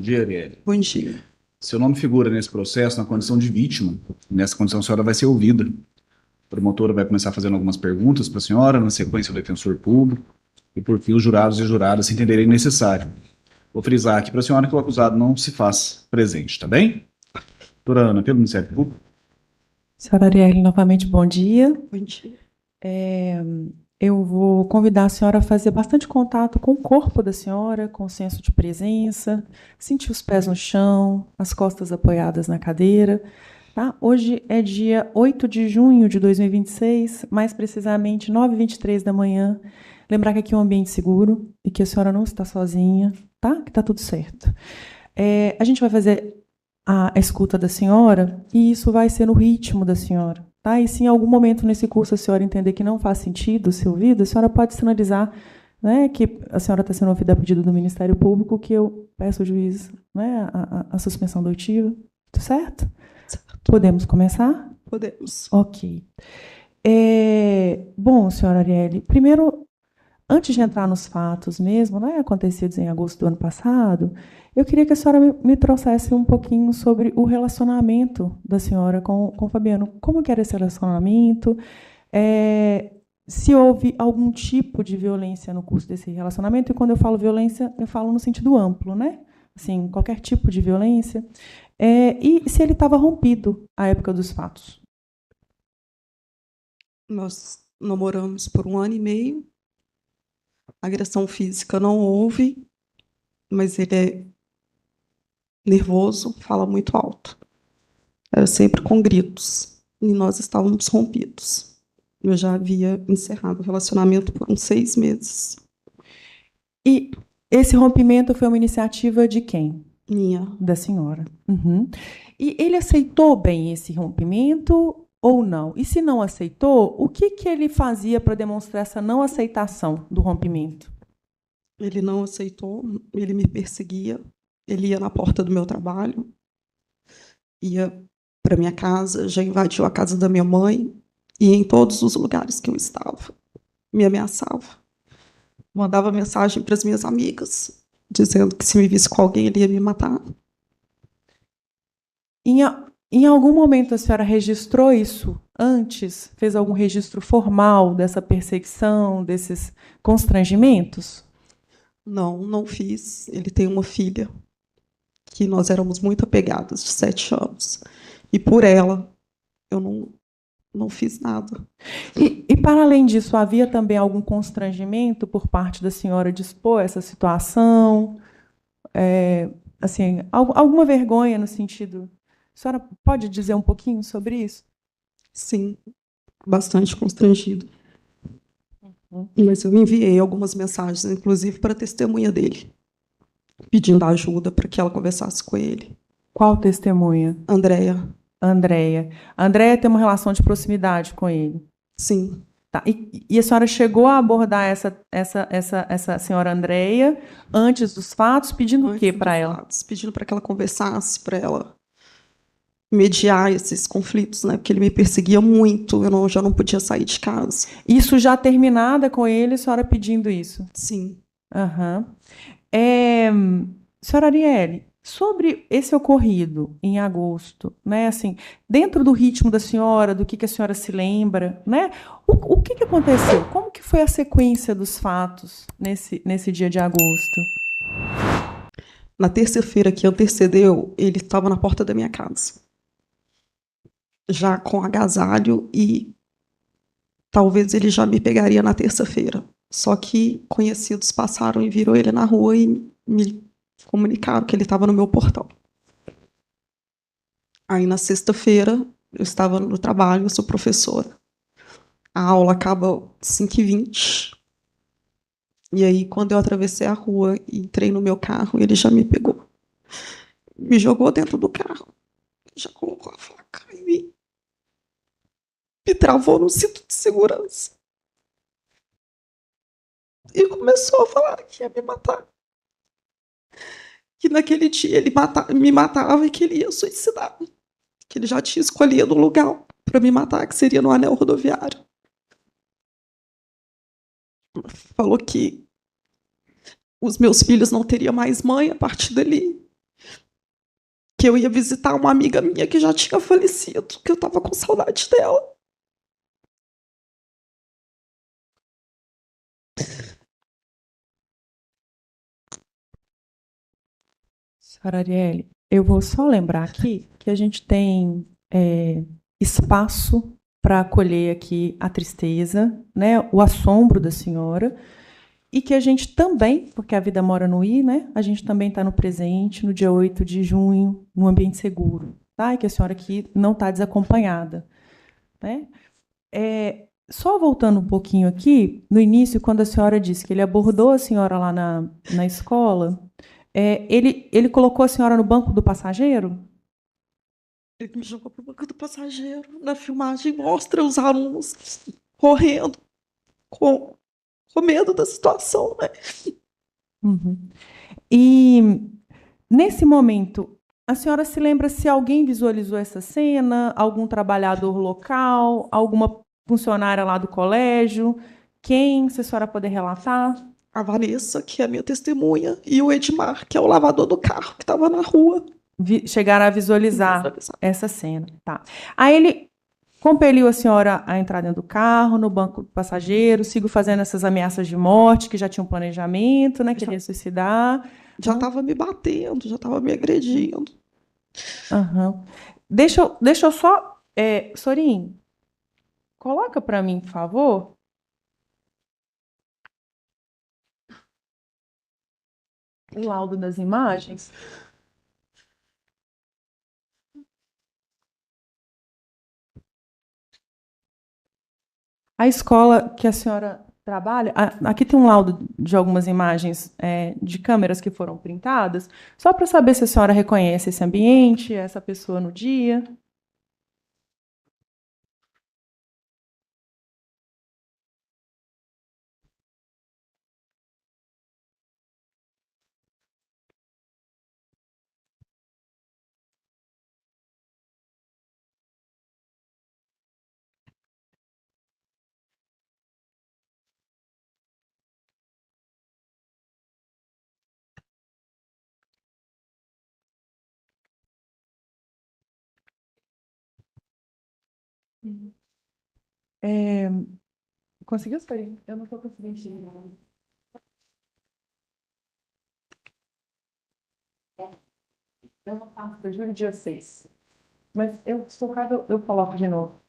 dia, Arielle. Bom dia. Seu nome figura nesse processo na condição de vítima. Nessa condição, a senhora vai ser ouvida. A promotora vai começar fazendo algumas perguntas para a senhora, na sequência, o defensor público, e, por fim, os jurados e juradas se entenderem necessário. Vou frisar aqui para a senhora que o acusado não se faz presente, tá bem? Doutora Ana, pelo Ministério Público. Senhora Arielle, novamente, bom dia. Bom dia. Eu vou convidar a senhora a fazer bastante contato com o corpo da senhora, com o senso de presença, sentir os pés no chão, as costas apoiadas na cadeira. Tá? Hoje é dia 8 de junho de 2026, mais precisamente 9h23 da manhã. Lembrar que aqui é um ambiente seguro e que a senhora não está sozinha, tá? Que está tudo certo. A gente vai fazer a escuta da senhora e isso vai ser no ritmo da senhora. Tá? E se em algum momento nesse curso a senhora entender que não faz sentido ser ouvida, a senhora pode sinalizar, né, que a senhora está sendo ouvida a pedido do Ministério Público, que eu peço ao juiz, né, a suspensão da oitiva. Tudo certo? Certo. Podemos começar? Podemos. Ok. Bom, senhora Arielle, primeiro, antes de entrar nos fatos mesmo, né, acontecidos em agosto do ano passado, eu queria que a senhora me trouxesse um pouquinho sobre o relacionamento da senhora com o Fabiano. Como que era esse relacionamento? Se houve algum tipo de violência no curso desse relacionamento, e quando eu falo violência, eu falo no sentido amplo, né? Assim, qualquer tipo de violência. E se ele estava rompido à época dos fatos? Nós namoramos por 1 ano e meio. Agressão física não houve, mas ele é nervoso, fala muito alto. Era sempre com gritos. E nós estávamos rompidos. Eu já havia encerrado o relacionamento por uns 6 meses. E esse rompimento foi uma iniciativa de quem? Minha. Da senhora. Uhum. E ele aceitou bem esse rompimento ou não? E se não aceitou, o que ele fazia para demonstrar essa não aceitação do rompimento? Ele não aceitou, ele me perseguia. Ele ia na porta do meu trabalho, ia para minha casa, já invadiu a casa da minha mãe, e em todos os lugares que eu estava, me ameaçava. Mandava mensagem para as minhas amigas, dizendo que se me visse com alguém, ele ia me matar. Em algum momento a senhora registrou isso antes? Fez algum registro formal dessa perseguição, desses constrangimentos? Não, não fiz. Ele tem uma filha, que nós éramos muito apegadas, de 7 anos. E por ela, eu não fiz nada. E para além disso, havia também algum constrangimento por parte da senhora de expor essa situação? Assim, alguma vergonha no sentido... A senhora pode dizer um pouquinho sobre isso? Sim, bastante constrangido. Mas eu enviei algumas mensagens, inclusive para a testemunha dele, pedindo ajuda para que ela conversasse com ele. Qual testemunha? Andréia. Andréia. A Andréia tem uma relação de proximidade com ele? Sim. Tá. E a senhora chegou a abordar essa senhora Andréia antes dos fatos, pedindo o quê para ela? Pedindo para que ela conversasse, para ela mediar esses conflitos, né? Porque ele me perseguia muito, eu já não podia sair de casa. Isso já terminada com ele, a senhora pedindo isso? Sim. Senhora Arielle, sobre esse ocorrido em agosto, né, assim, dentro do ritmo da senhora, do que a senhora se lembra, né, o que aconteceu? Como que foi a sequência dos fatos nesse dia de agosto? Na terça-feira que antecedeu, ele estava na porta da minha casa, já com agasalho, e talvez ele já me pegaria na terça-feira. Só que conhecidos passaram e viram ele na rua e me comunicaram que ele estava no meu portão. Aí, na sexta-feira, eu estava no trabalho, eu sou professora. A aula acaba 5h20. E aí, quando eu atravessei a rua e entrei no meu carro, ele já me pegou. Me jogou dentro do carro. Já colocou a faca em mim. Me travou no cinto de segurança. E começou a falar que ia me matar. Que naquele dia ele me matava e que ele ia suicidar. Que ele já tinha escolhido um lugar para me matar, que seria no anel rodoviário. Falou que os meus filhos não teriam mais mãe a partir dali. que eu ia visitar uma amiga minha que já tinha falecido, que eu estava com saudade dela. Senhora Arielle, eu vou só lembrar aqui que a gente tem espaço para acolher aqui a tristeza, né, o assombro da senhora, e que a gente também, porque a vida mora no I, né, a gente também está no presente, no dia 8 de junho, num ambiente seguro, tá? E que a senhora aqui não está desacompanhada, né? Só voltando um pouquinho aqui, no início, quando a senhora disse que ele abordou a senhora lá na escola, ele colocou a senhora no banco do passageiro? Ele me jogou pro banco do passageiro. Na filmagem mostra os alunos correndo com medo da situação, né? Uhum. E nesse momento, a senhora se lembra se alguém visualizou essa cena? Algum trabalhador local? Alguma funcionária lá do colégio? Quem, se a senhora poder relatar? A Vanessa, que é a minha testemunha, e o Edmar, que é o lavador do carro que estava na rua. Chegaram a visualizar essa cena. Tá. Aí ele compeliu a senhora a entrar dentro do carro, no banco do passageiro, sigo fazendo essas ameaças de morte, que já tinha um planejamento, né? Queria suicidar. Já estava me batendo, já estava me agredindo. Uhum. Deixa eu só... Sorin, coloca para mim, por favor. O laudo das imagens. A escola que a senhora trabalha, aqui tem um laudo de algumas imagens de câmeras que foram printadas, só para saber se a senhora reconhece esse ambiente, essa pessoa no dia. Conseguiu, Sorin? Eu não estou conseguindo enxergar. Eu não faço, eu juro de vocês. Mas eu estou focado, eu coloco de novo.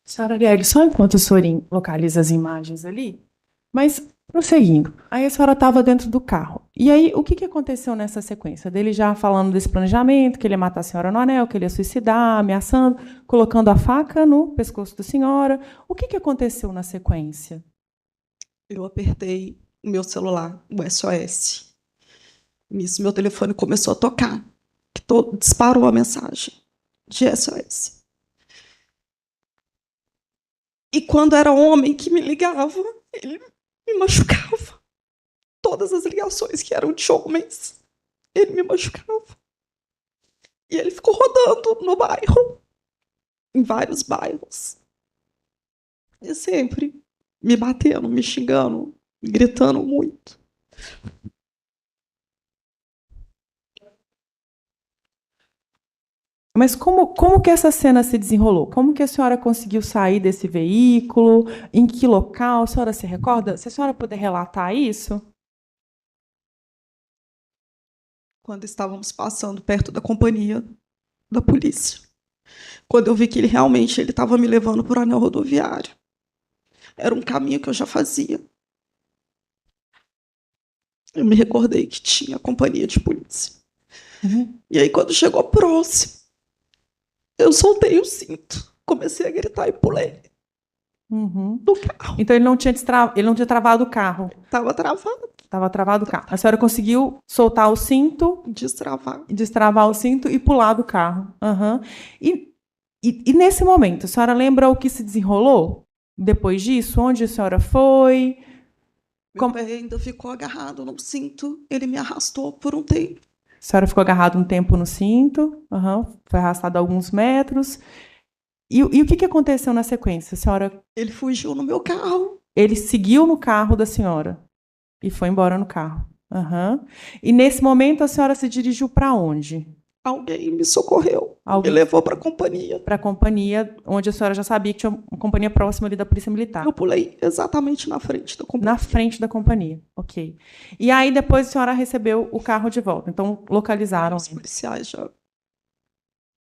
Senhora Arielle, só enquanto o Sorin localiza as imagens ali, mas prosseguindo, aí a senhora estava dentro do carro. E aí, o que aconteceu nessa sequência? Dele já falando desse planejamento, que ele ia matar a senhora no anel, que ele ia suicidar, ameaçando, colocando a faca no pescoço da senhora. O que aconteceu na sequência? Eu apertei o meu celular, o SOS. Nisso, meu telefone começou a tocar. Disparou a mensagem de SOS. E quando era homem que me ligava, ele me machucava. Todas as ligações que eram de homens, ele me machucava. E ele ficou rodando no bairro, em vários bairros. E sempre me batendo, me xingando, gritando muito. Mas como que essa cena se desenrolou? Como que a senhora conseguiu sair desse veículo? Em que local? A senhora se recorda? Se a senhora puder relatar isso? Quando estávamos passando perto da companhia da polícia. Quando eu vi que ele realmente estava me levando para o anel rodoviário. Era um caminho que eu já fazia. Eu me recordei que tinha companhia de polícia. Uhum. E aí, quando chegou próximo, eu soltei o cinto, comecei a gritar e pulei do carro. Então ele não tinha travado o carro. Estava travado. Estava travado o carro. A senhora conseguiu soltar o cinto, destravar o cinto e pular do carro. Uhum. E nesse momento, a senhora lembra o que se desenrolou depois disso? Onde a senhora foi? Meu pé ainda ficou agarrado no cinto, ele me arrastou por um tempo. A senhora ficou agarrada um tempo no cinto, foi arrastada alguns metros. E o que aconteceu na sequência? A senhora... Ele fugiu no meu carro. Ele seguiu no carro da senhora e foi embora no carro. E nesse momento a senhora se dirigiu para onde? Alguém me socorreu. Alguém Me levou para a companhia. Para a companhia, onde a senhora já sabia que tinha uma companhia próxima ali da Polícia Militar. Eu pulei exatamente na frente da companhia. Na frente da companhia, ok. E aí depois a senhora recebeu o carro de volta. Então localizaram. Os policiais já.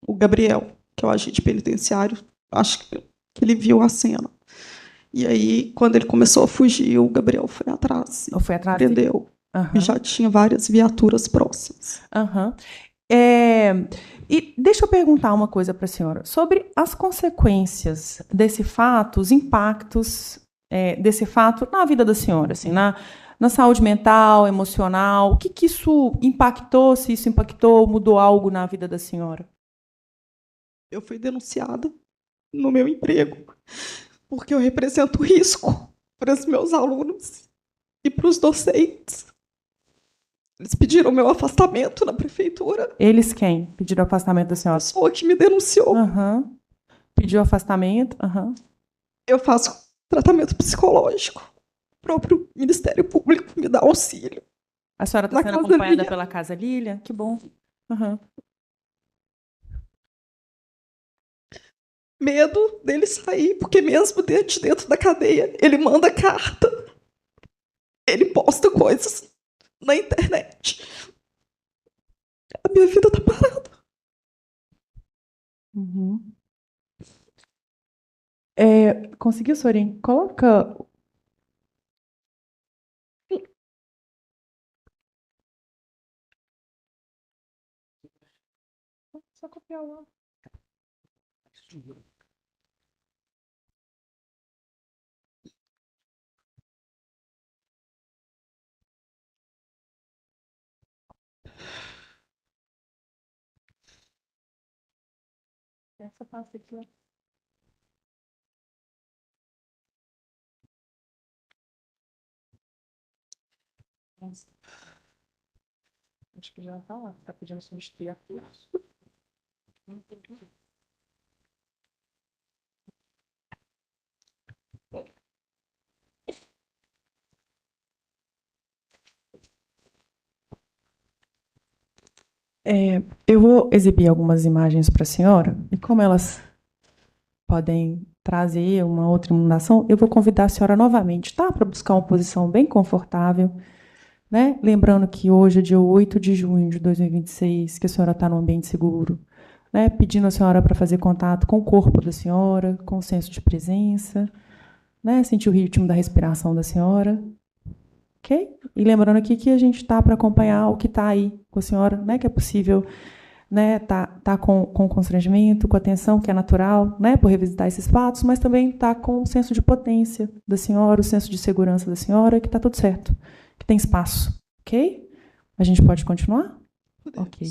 O Gabriel, que é o agente penitenciário, acho que ele viu a cena. E aí, quando ele começou a fugir, o Gabriel foi atrás. Ou foi atrás? Entendeu? E já tinha várias viaturas próximas. E deixa eu perguntar uma coisa para a senhora sobre as consequências desse fato, os impactos desse fato na vida da senhora, assim, na saúde mental, emocional. O que isso impactou? Se isso impactou, mudou algo na vida da senhora? Eu fui denunciada no meu emprego porque eu represento risco para os meus alunos e para os docentes. Eles pediram meu afastamento na prefeitura. Eles quem? Pediram o afastamento da senhora? A pessoa que me denunciou. Pediu afastamento. Eu faço tratamento psicológico. O próprio Ministério Público me dá auxílio. A senhora está sendo acompanhada pela Casa Lília? Que bom. Medo dele sair, porque mesmo dentro da cadeia, ele manda carta. Ele posta coisas na internet. A minha vida tá parada. Conseguiu, Sorin? Coloca... Só copiar lá. Essa passa aqui, ó. Acho que já está lá. Está pedindo substituir aqui. Eu vou exibir algumas imagens para a senhora, e como elas podem trazer uma outra iluminação, eu vou convidar a senhora novamente, tá? Para buscar uma posição bem confortável, né? Lembrando que hoje é dia 8 de junho de 2026, que a senhora está num ambiente seguro, né? Pedindo a senhora para fazer contato com o corpo da senhora, com o senso de presença, né? Sentir o ritmo da respiração da senhora. Ok? E lembrando aqui que a gente está para acompanhar o que está aí com a senhora, né? Que é possível, né? Tá com constrangimento, com atenção, que é natural, né? Por revisitar esses fatos, mas também está com o senso de potência da senhora, o senso de segurança da senhora, que está tudo certo, que tem espaço. Ok? A gente pode continuar? Podemos. Ok.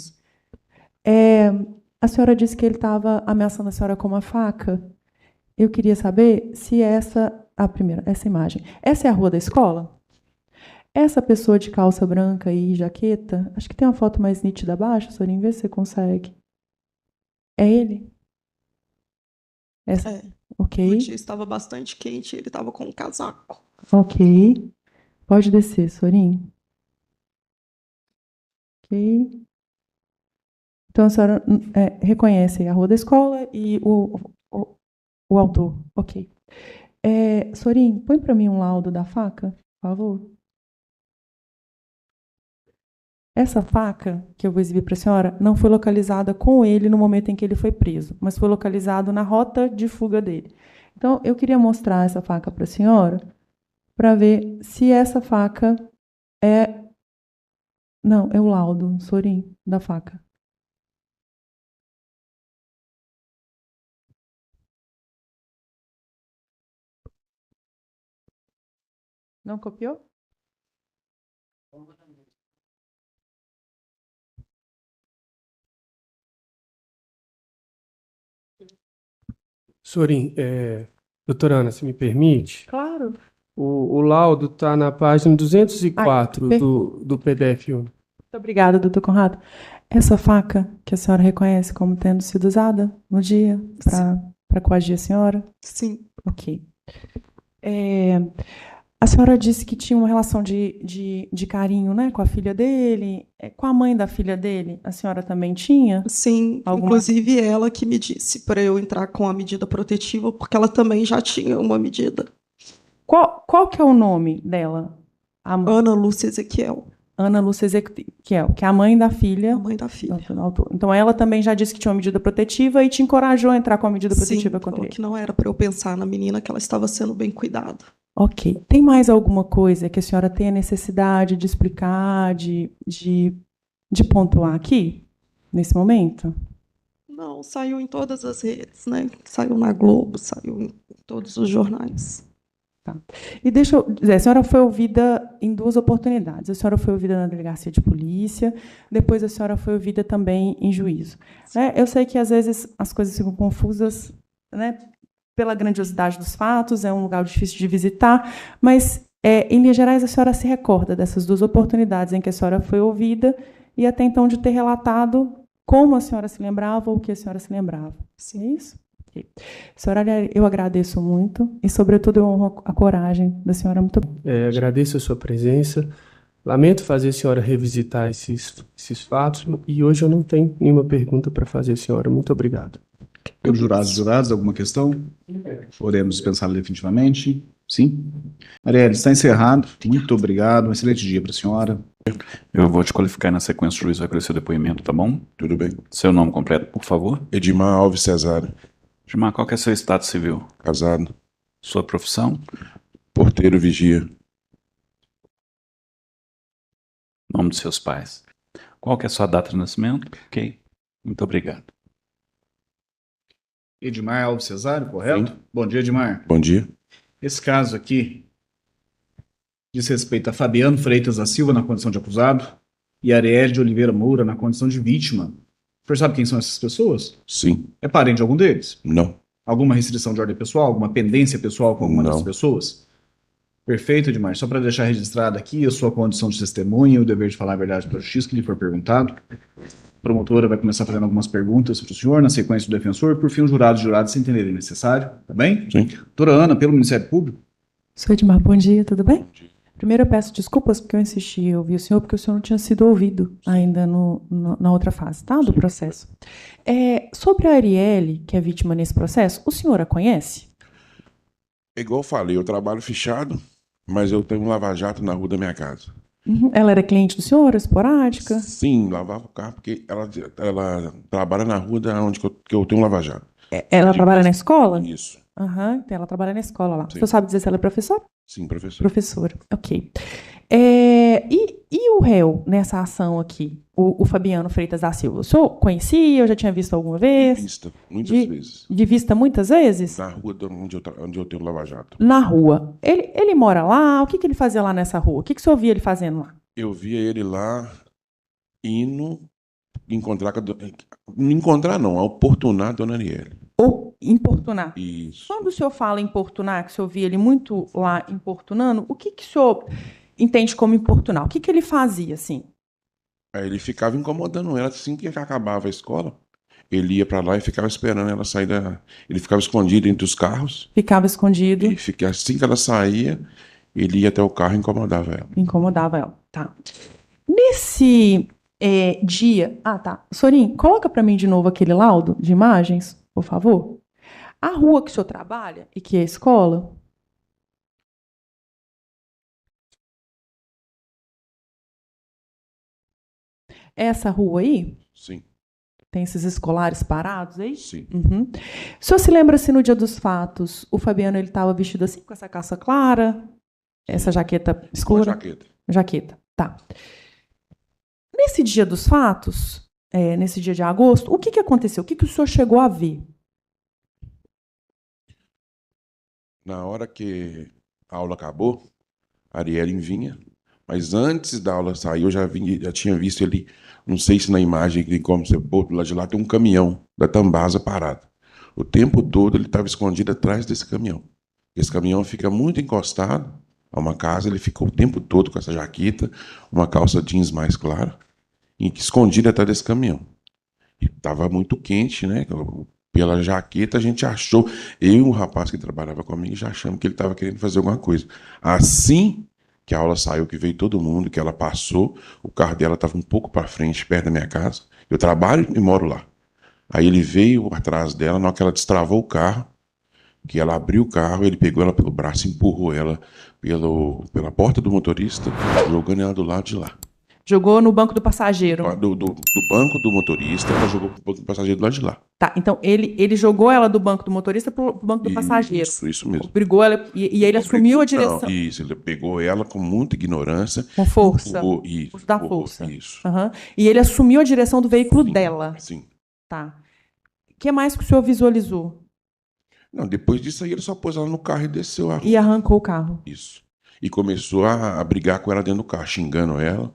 A senhora disse que ele estava ameaçando a senhora com uma faca. Eu queria saber se essa imagem. Essa é a rua da escola? Essa pessoa de calça branca e jaqueta, acho que tem uma foto mais nítida abaixo, Sorin, vê se você consegue. É ele? Ok. O dia estava bastante quente, ele estava com um casaco. Ok. Pode descer, Sorin. Ok. Então a senhora reconhece a rua da escola e o autor. Ok. Sorin, põe para mim um laudo da faca, por favor. Essa faca que eu vou exibir para a senhora não foi localizada com ele no momento em que ele foi preso, mas foi localizado na rota de fuga dele. Então, eu queria mostrar essa faca para a senhora para ver se essa faca é... Não, é o laudo, Sorin, da faca. Não copiou? Sorin, doutora Ana, se me permite, Claro. O laudo está na página 204 Ai, do PDF-1. Muito obrigada, doutor Conrado. Essa faca que a senhora reconhece como tendo sido usada no dia para coagir a senhora? Sim, Ok. A senhora disse que tinha uma relação de carinho, né, com a filha dele. Com a mãe da filha dele, a senhora também tinha? sim. Inclusive ela que me disse para eu entrar com a medida protetiva, porque ela também já tinha uma medida. Qual que é o nome dela? Ana Lúcia Ezequiel, Ana Lúcia Ezequiel, que é a mãe da filha. a mãe da filha. Então ela também já disse que tinha uma medida protetiva e te encorajou a entrar com a medida protetiva contra Falou ele. que não era para eu pensar na menina, que ela estava sendo bem cuidada. Ok. Tem mais alguma coisa que a senhora tenha necessidade de explicar, de pontuar aqui, nesse momento? Não, saiu em todas as redes, né? Saiu na Globo, saiu em todos os jornais. Tá. E deixa eu dizer, a senhora foi ouvida em 2 oportunidades. A senhora foi ouvida na delegacia de polícia, depois a senhora foi ouvida também em juízo. Né? Eu sei que, às vezes, as coisas ficam confusas, né? Pela grandiosidade dos fatos, é um lugar difícil de visitar, mas, em linhas gerais, a senhora se recorda dessas 2 oportunidades em que a senhora foi ouvida e até então de ter relatado como a senhora se lembrava ou o que a senhora se lembrava. Sim. É isso? Okay. Senhora, eu agradeço muito e, sobretudo, eu honro a coragem da senhora. Muito Agradeço a sua presença. Lamento fazer a senhora revisitar esses fatos e hoje eu não tenho nenhuma pergunta para fazer, senhora. Muito obrigado. Pelos jurados, alguma questão? Podemos dispensá-la definitivamente? Sim. Marielle, está encerrado. Muito obrigado. Um excelente dia para a senhora. Eu vou te qualificar na sequência, o juiz vai oferecer o depoimento, tá bom? Tudo bem. Seu nome completo, por favor. Edmar Alves Cesário. Edmar, qual que é seu estado civil? Casado. Sua profissão? Porteiro vigia. Nome dos seus pais? Qual que é a sua data de nascimento? Ok. Muito obrigado. Edmar Alves Cesário, correto? Sim. Bom dia, Edmar. Bom dia. Esse caso aqui diz respeito a Fabiano Freitas da Silva na condição de acusado e Ariel de Oliveira Moura na condição de vítima. O senhor sabe quem são essas pessoas? Sim. É parente de algum deles? Não. Alguma restrição de ordem pessoal? Alguma pendência pessoal com alguma Não. dessas pessoas? Perfeito, Edmar. Só para deixar registrado aqui a sua condição de testemunha e o dever de falar a verdade para a justiça que lhe for perguntado. A promotora vai começar fazendo algumas perguntas para o senhor, na sequência do defensor, por fim os jurados e juradas se entenderem necessário, tá bem? Sim. Doutora Ana, pelo Ministério Público. Sou Edmar, bom dia, tudo bem? Bom dia. Primeiro eu peço desculpas porque eu insisti em ouvir o senhor, porque o senhor não tinha sido ouvido ainda na outra fase, tá? Do processo. Sobre a Arielle, que é vítima nesse processo, o senhor a conhece? Igual eu falei, eu trabalho fechado, mas eu tenho um lava-jato na rua da minha casa. Uhum. Ela era cliente do senhor, esporádica? Sim, lavava o carro, porque ela trabalha na rua onde que eu tenho um lava-jato. Ela trabalha na escola? Isso. Aham, então ela trabalha na escola lá. O Sim. senhor sabe dizer se ela é professora? Sim, professor. Professora, ok. E o réu nessa ação aqui, o Fabiano Freitas da Silva? O senhor conhecia, eu já tinha visto alguma vez? Vista, muitas vezes. De vista muitas vezes? Na rua onde eu tenho lava-jato. Na rua. Ele mora lá? O que ele fazia lá nessa rua? O que o senhor via ele fazendo lá? Eu via ele lá indo encontrar com a não encontrar não, a oportunar a dona Arielle. Ou importunar? Isso. Quando o senhor fala importunar, que o senhor via ele muito lá importunando, o que o senhor entende como importunar? O que ele fazia, assim? Aí ele ficava incomodando ela assim que acabava a escola. Ele ia pra lá e ficava esperando ela sair Ele ficava escondido entre os carros. Ficava escondido. E assim que ela saía, ele ia até o carro e incomodava ela. Incomodava ela, tá. Nesse dia... Ah, tá. Sorin, coloca pra mim de novo aquele laudo de imagens, por favor. A rua que o senhor trabalha e que é a escola... Essa rua aí? Sim, Tem esses escolares parados aí? sim. Uhum. O senhor se lembra se no dia dos fatos o Fabiano ele estava vestido assim, com essa calça clara, essa jaqueta Com a escura? jaqueta. Jaqueta, tá. Nesse dia dos fatos, nesse dia de agosto, o que aconteceu? O que o senhor chegou a ver? Na hora que a aula acabou, a Arielle vinha, mas antes da aula sair, eu já tinha visto ele, não sei se na imagem, como você pôr do lado de lá, tem um caminhão da Tambasa parado. O tempo todo ele estava escondido atrás desse caminhão. Esse caminhão fica muito encostado a uma casa, ele ficou o tempo todo com essa jaqueta, uma calça jeans mais clara, escondida atrás desse caminhão. E estava muito quente, né? Pela jaqueta a gente achou, eu e um rapaz que trabalhava comigo já achamos que ele estava querendo fazer alguma coisa. Assim que a aula saiu, que veio todo mundo, que ela passou, o carro dela estava um pouco para frente, perto da minha casa. Eu trabalho e moro lá. Aí ele veio atrás dela, na hora que ela destravou o carro, que ela abriu o carro, ele pegou ela pelo braço, empurrou ela pela porta do motorista, jogando ela do lado de lá. Jogou no banco do passageiro. Do banco do motorista, ela jogou pro banco do passageiro do lado de lá. Tá, então ele jogou ela do banco do motorista pro banco do passageiro. Isso mesmo. Obrigou ela, e aí ele assumiu a direção. Não, isso, ele pegou ela com muita ignorância. Com força. Isso, Uso da força. Isso. Uhum. E ele assumiu a direção do veículo dela. Sim. Tá. O que mais que o senhor visualizou? Não, depois disso aí ele só pôs ela no carro e desceu a rua. E arrancou o carro. Isso. E começou a brigar com ela dentro do carro, xingando ela,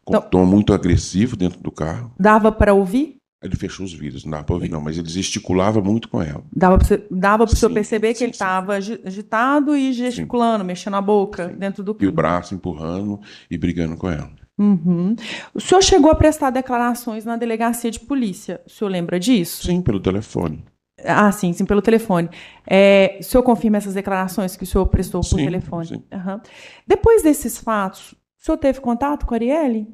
com Então, um tom muito agressivo dentro do carro. dava para ouvir? Ele fechou os vidros, não dava pra ouvir não, mas ele gesticulava muito com ela. Dava para o senhor Sim, perceber que sim, ele estava agitado e gesticulando, mexendo a boca dentro do E o carro. braço empurrando e brigando com ela. Uhum. O senhor chegou a prestar declarações na delegacia de polícia. O senhor lembra disso? Sim, pelo telefone. Ah, sim, pelo telefone. O senhor confirma essas declarações que o senhor prestou por Sim, telefone? sim. Uhum. Depois desses fatos, o senhor teve contato com a Arielle?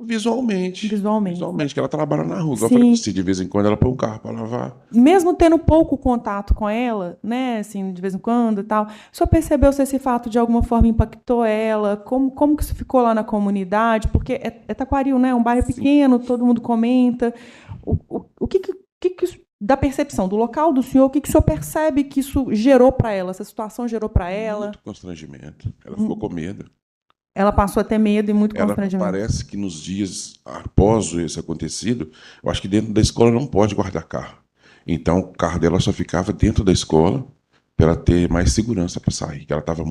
Visualmente, que ela trabalha na rua. Igual eu Sim. falei pra você, de vez em quando ela põe um carro para lavar. Mesmo tendo pouco contato com ela, né, assim, de vez em quando e tal, o senhor percebeu se esse fato de alguma forma impactou ela? Como que isso ficou lá na comunidade? Porque é Taquaril, né, um bairro pequeno, todo mundo comenta. O que isso, da percepção do local do senhor, o que o senhor percebe que isso gerou para ela, essa situação gerou para ela? Muito constrangimento. Ela ficou com medo. Ela passou a ter medo e muito Ela constrangimento. parece que nos dias após isso acontecido, eu acho que dentro da escola não pode guardar carro. Então o carro dela só ficava dentro da escola para ela ter mais segurança para sair. Ela ficou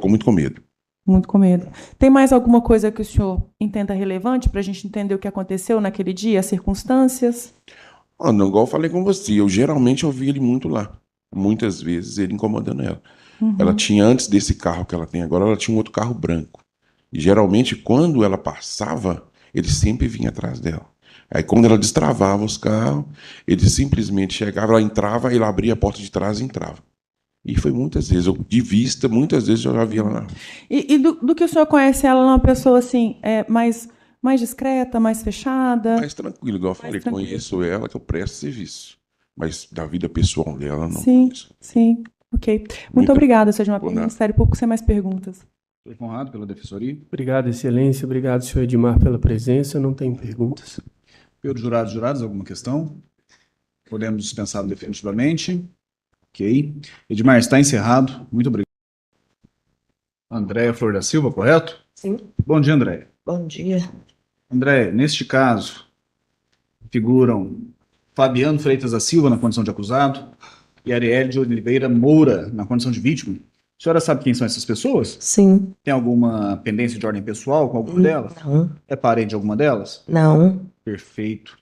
muito com medo. Muito com medo. Tem mais alguma coisa que o senhor entenda relevante para a gente entender o que aconteceu naquele dia, as circunstâncias? Não, igual eu falei com você, eu geralmente ouvi ele muito lá. Muitas vezes ele incomodando ela. Ela tinha, antes desse carro que ela tem agora, ela tinha um outro carro branco. E geralmente, quando ela passava, ele sempre vinha atrás dela. Aí, quando ela destravava os carros, ele simplesmente chegava, ela entrava, ele abria a porta de trás e entrava. E foi muitas vezes, de vista, muitas vezes eu já vi ela na rua. E do que o senhor conhece ela, uma pessoa assim, mais discreta, mais fechada? Mais tranquilo, igual eu falei, conheço ela, que eu presto serviço. Mas da vida pessoal dela, não Sim, conheço. sim. Ok. Muito obrigada, Sr. Edmar. Por Pelo nada. Ministério Público, sem mais perguntas. Doutor Conrado, pela Defensoria. Obrigado, Excelência. Obrigado, senhor Edmar, pela presença. Não tem perguntas. Pelos jurados, alguma questão? Podemos dispensar definitivamente. Ok. Edmar, está encerrado. Muito obrigado. Andréia Flor da Silva, correto? Sim. Bom dia, Andréia. Bom dia. Andréia, neste caso, figuram Fabiano Freitas da Silva na condição de acusado e Arielle de Oliveira Moura na condição de vítima. A senhora sabe quem são essas pessoas? Sim. Tem alguma pendência de ordem pessoal com alguma delas? Não. É parente de alguma delas? Não. Perfeito.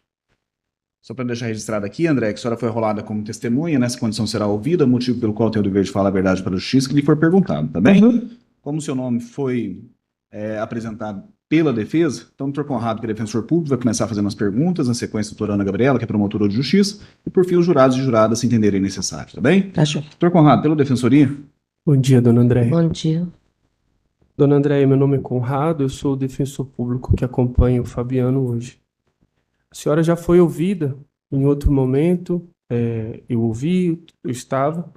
Só para deixar registrado aqui, André, que a senhora foi rolada como testemunha, nessa condição será ouvida, motivo pelo qual tem o dever de falar a verdade para a justiça que lhe for perguntado, tá bem? Uhum. Como o seu nome foi apresentado pela defesa, então o doutor Conrado, que é defensor público, vai começar fazendo as perguntas, na sequência a doutora Ana Gabriela, que é promotora de justiça, e por fim os jurados e juradas se entenderem necessário, tá bem? Tá joia. Doutor Conrado, pela defensoria. Bom dia, dona Andréia. Bom dia. Dona Andréia, meu nome é Conrado, eu sou o defensor público que acompanha o Fabiano hoje. A senhora já foi ouvida em outro momento, eu ouvi, eu estava,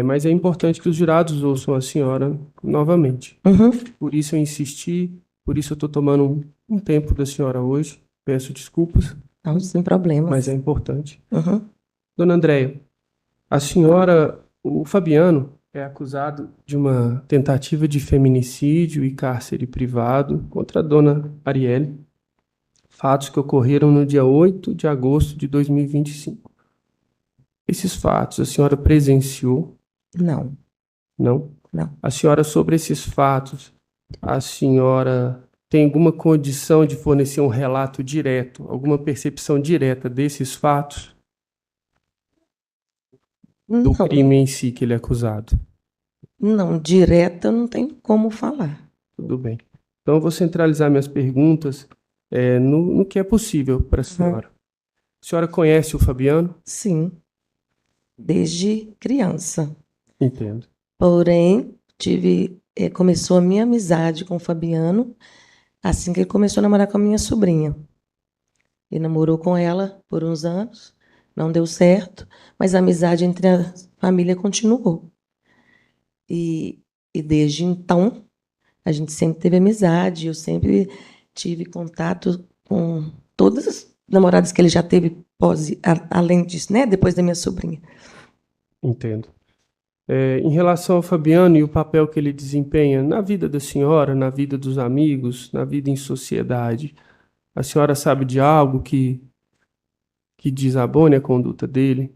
mas é importante que os jurados ouçam a senhora novamente. Uhum. Por isso eu insisti, por isso eu estou tomando um tempo da senhora hoje, peço desculpas, Não, sem problema. mas é importante. Uhum. Dona Andréia, a senhora, o Fabiano é acusado de uma tentativa de feminicídio e cárcere privado contra a dona Arielle, fatos que ocorreram no dia 8 de agosto de 2025. Esses fatos a senhora presenciou? Não. Não? Não. A senhora, sobre esses fatos, a senhora tem alguma condição de fornecer um relato direto, alguma percepção direta desses fatos? Do Não. crime em si que ele é acusado? Não, direta não tem como falar. Tudo bem. Então, eu vou centralizar minhas perguntas no que é possível para a senhora. A senhora conhece o Fabiano? Sim, desde criança. Entendo. Porém, começou a minha amizade com o Fabiano assim que ele começou a namorar com a minha sobrinha. Ele namorou com ela por uns anos, não deu certo, mas a amizade entre a família continuou. E desde então, a gente sempre teve amizade, eu sempre tive contato com todas as namoradas que ele já teve, além disso, né? Depois da minha sobrinha. Entendo. Em relação ao Fabiano e o papel que ele desempenha na vida da senhora, na vida dos amigos, na vida em sociedade, a senhora sabe de algo que desabone a conduta dele?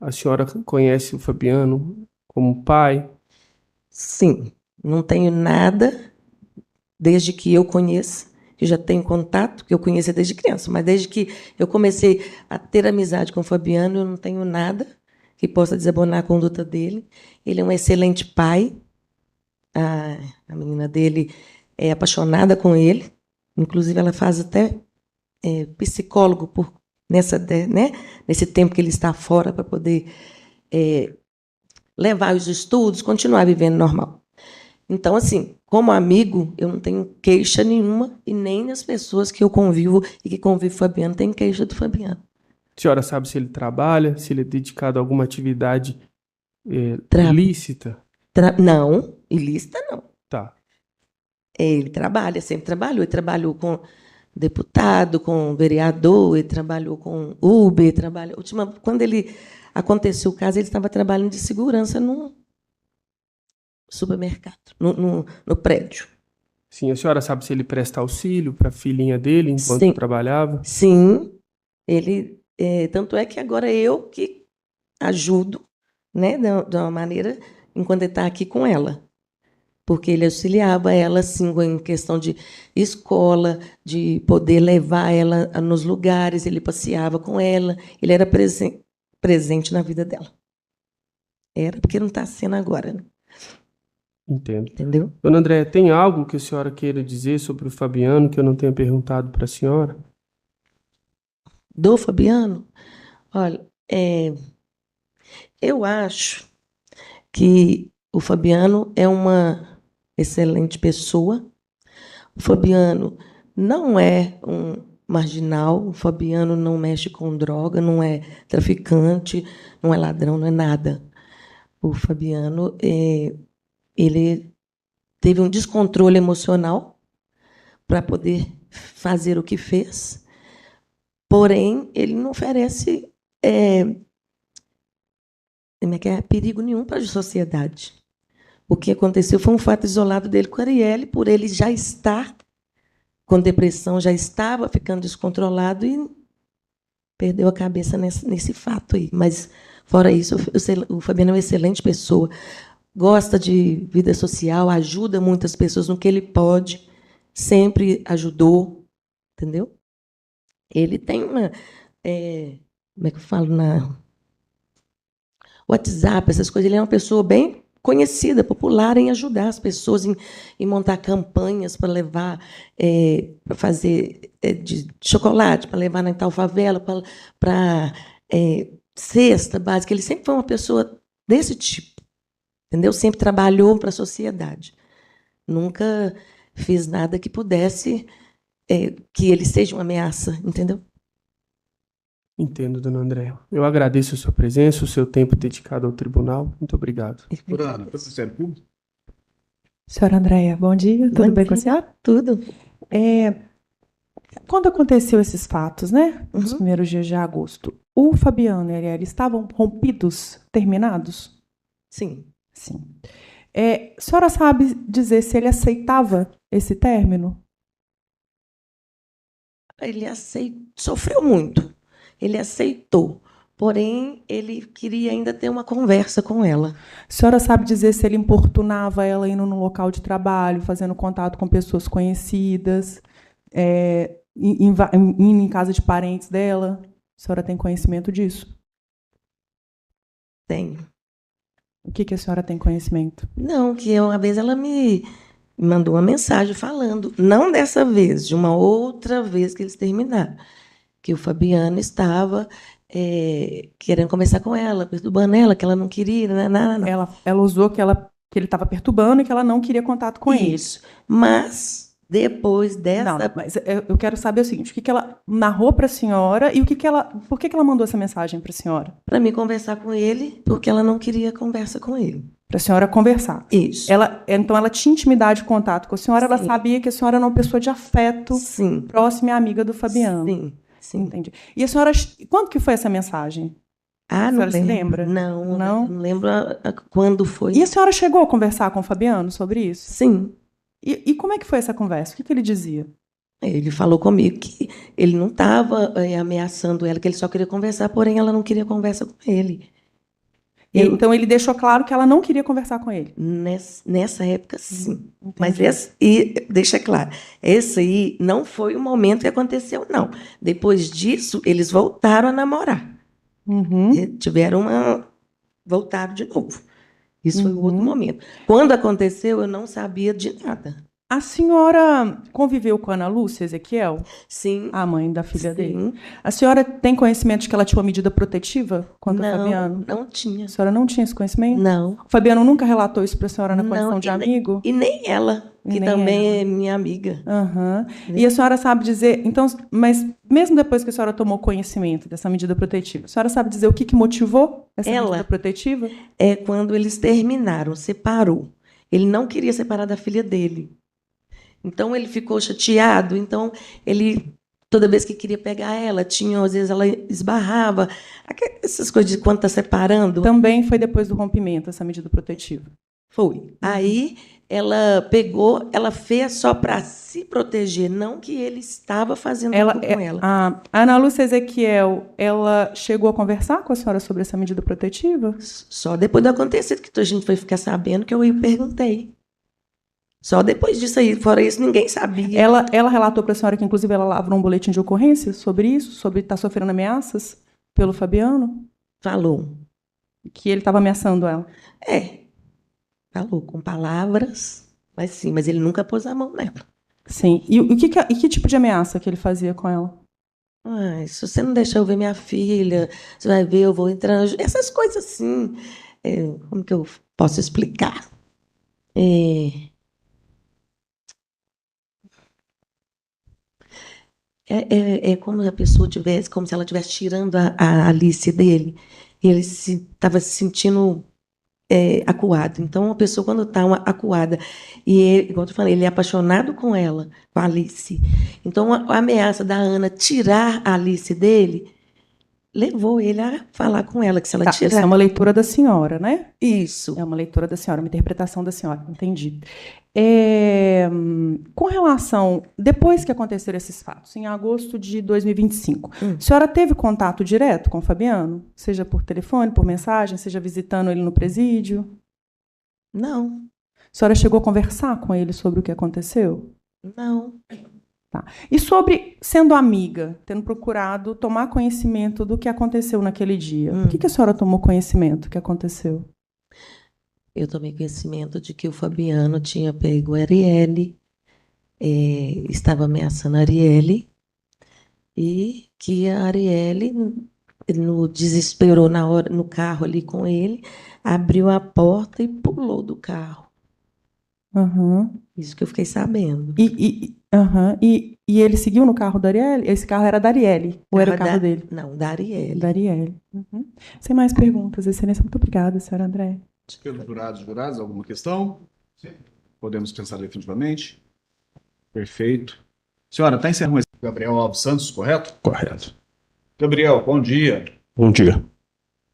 A senhora conhece o Fabiano como pai? Sim, não tenho nada desde que eu conheço, que já tenho contato, que eu conheço desde criança, mas desde que eu comecei a ter amizade com o Fabiano, eu não tenho nada que possa desabonar a conduta dele. Ele é um excelente pai. A menina dele é apaixonada com ele. Inclusive, ela faz até psicólogo nesse tempo que ele está fora para poder levar os estudos, continuar vivendo normal. Então, assim, como amigo, eu não tenho queixa nenhuma e nem as pessoas que eu convivo e que convivem com o Fabiano têm queixa do Fabiano. A senhora sabe se ele trabalha, se ele é dedicado a alguma atividade ilícita? Não, ilícita não. Tá. Ele trabalha, sempre trabalhou. Ele trabalhou com deputado, com vereador, ele trabalhou com Uber, quando aconteceu o caso, ele estava trabalhando de segurança num supermercado, no prédio. Sim, a senhora sabe se ele presta auxílio para a filhinha dele enquanto trabalhava? Sim, ele tanto é que agora eu que ajudo, né, de uma maneira, enquanto ele está aqui com ela. Porque ele auxiliava ela assim, em questão de escola, de poder levar ela nos lugares, ele passeava com ela, ele era presente na vida dela. Era, porque não está sendo agora. Né? Entendo. Entendeu? Dona Andréia, tem algo que a senhora queira dizer sobre o Fabiano que eu não tenha perguntado para a senhora? Do Fabiano? Olha, eu acho que o Fabiano é uma excelente pessoa. O Fabiano não é um marginal, o Fabiano não mexe com droga, não é traficante, não é ladrão, não é nada. O Fabiano, ele teve um descontrole emocional para poder fazer o que fez, porém, ele não oferece perigo nenhum para a sociedade. O que aconteceu foi um fato isolado dele com a Arielle, por ele já estar com depressão, já estava ficando descontrolado e perdeu a cabeça nesse fato aí. Mas, fora isso, o Fabiano é uma excelente pessoa, gosta de vida social, ajuda muitas pessoas no que ele pode, sempre ajudou, entendeu? Ele tem uma... como é que eu falo? WhatsApp, essas coisas. Ele é uma pessoa bem conhecida, popular em ajudar as pessoas, em montar campanhas para levar, para fazer de chocolate, para levar na tal favela, para cesta básica. Ele sempre foi uma pessoa desse tipo, entendeu? Sempre trabalhou para a sociedade. Nunca fez nada que pudesse que ele seja uma ameaça, entendeu? Entendo, dona Andréia. Eu agradeço a sua presença, o seu tempo dedicado ao tribunal. Muito obrigado. Doutora Ana, para o Ministério Público? Senhora Andréia, bom dia. Tudo bem com a senhora? Tudo. Quando aconteceu esses fatos, né? Nos primeiros dias de agosto, o Fabiano e a Arielle estavam rompidos, terminados? Sim. Sim. A senhora sabe dizer se ele aceitava esse término? Ele sofreu muito. Ele aceitou, porém, ele queria ainda ter uma conversa com ela. A senhora sabe dizer se ele importunava ela indo no local de trabalho, fazendo contato com pessoas conhecidas, indo em casa de parentes dela? A senhora tem conhecimento disso? Tenho. O que a senhora tem conhecimento? Não, que uma vez ela me mandou uma mensagem falando, não dessa vez, de uma outra vez que eles terminaram, que o Fabiano estava querendo conversar com ela, perturbando ela, que ela não queria, não. Ela usou que ele estava perturbando e que ela não queria contato com ele. Isso. Mas depois dessa. Não, mas eu quero saber o seguinte: o que ela narrou para a senhora e por que ela mandou essa mensagem para a senhora? Para mim conversar com ele, porque ela não queria conversa com ele. Para a senhora conversar. Isso. Então ela tinha intimidade, contato com a senhora, ela Sim. sabia que a senhora era uma pessoa de afeto, Sim. próxima e amiga do Fabiano. Sim. Sim. Entendi. E a senhora, quando que foi essa mensagem? Ah, A não senhora se lembra? Não lembro quando foi. E a senhora chegou a conversar com o Fabiano sobre isso? Sim. E como é que foi essa conversa? O que ele dizia? Ele falou comigo que ele não estava ameaçando ela, que ele só queria conversar, porém ela não queria conversa com ele. Então ele deixou claro que ela não queria conversar com ele. Nessa época, sim. Entendi. Mas deixa claro, esse aí não foi o momento que aconteceu, não. Depois disso, eles voltaram a namorar. Uhum. Voltaram de novo. Isso foi o outro momento. Quando aconteceu, eu não sabia de nada. A senhora conviveu com a Ana Lúcia Ezequiel, Sim. a mãe da filha Sim. dele? A senhora tem conhecimento de que ela tinha uma medida protetiva contra o Fabiano? Não tinha. A senhora não tinha esse conhecimento? Não. O Fabiano nunca relatou isso para a senhora na condição de amigo? E nem ela, que também é minha amiga. Uhum. E a senhora sabe dizer, então, mas mesmo depois que a senhora tomou conhecimento dessa medida protetiva, a senhora sabe dizer o que motivou essa medida protetiva? É quando eles terminaram, separou. Ele não queria separar da filha dele. Então ele ficou chateado, então ele, toda vez que queria pegar ela, às vezes ela esbarrava, essas coisas de quando está separando. Também foi depois do rompimento essa medida protetiva? Foi. Aí ela fez só para se proteger, não que ele estava fazendo algo com ela. A Ana Lúcia Ezequiel, ela chegou a conversar com a senhora sobre essa medida protetiva? Só depois do acontecido que a gente foi ficar sabendo que eu perguntei. Só depois disso aí, fora isso, ninguém sabia. Ela relatou para a senhora que, inclusive, ela lavrou um boletim de ocorrência sobre isso, sobre estar sofrendo ameaças pelo Fabiano? Falou. Que ele estava ameaçando ela? Falou com palavras, mas ele nunca pôs a mão nela. Sim. E que tipo de ameaça que ele fazia com ela? Se você não deixar eu ver minha filha, você vai ver, eu vou entrar... Essas coisas assim. Como que eu posso explicar? É como a pessoa tivesse, como se ela estivesse tirando a Alice dele. E ele estava se sentindo acuado. Então, a pessoa, quando está acuada, e ele, igual eu falei, ele é apaixonado com ela, com a Alice. Então, a ameaça da Ana tirar a Alice dele levou ele a falar com ela, que se ela tirar... Isso é uma leitura da senhora, né? Isso. É uma leitura da senhora, uma interpretação da senhora, entendi. Com relação, depois que aconteceram esses fatos, em agosto de 2025, a senhora teve contato direto com o Fabiano? Seja por telefone, por mensagem, seja visitando ele no presídio? Não. A senhora chegou a conversar com ele sobre o que aconteceu? Não. Tá. E sobre, sendo amiga, tendo procurado tomar conhecimento do que aconteceu naquele dia, por que a senhora tomou conhecimento do que aconteceu? Eu tomei conhecimento de que o Fabiano tinha pego a Arielle, estava ameaçando a Arielle, e que a Arielle, no desespero, na hora, no carro ali com ele, abriu a porta e pulou do carro. Uhum. Isso que eu fiquei sabendo. E ele seguiu no carro da Arielle? Esse carro era da Arielle? Ou era o carro dele? Não, da Arielle. Da Arielle. Uhum. Sem mais perguntas, Excelência. Muito obrigada, senhora André. Pelos jurados, alguma questão? Sim. Podemos pensar definitivamente? Perfeito. Senhora, está encerrando esse Gabriel Alves Santos, correto? Correto. Gabriel, bom dia. Bom dia.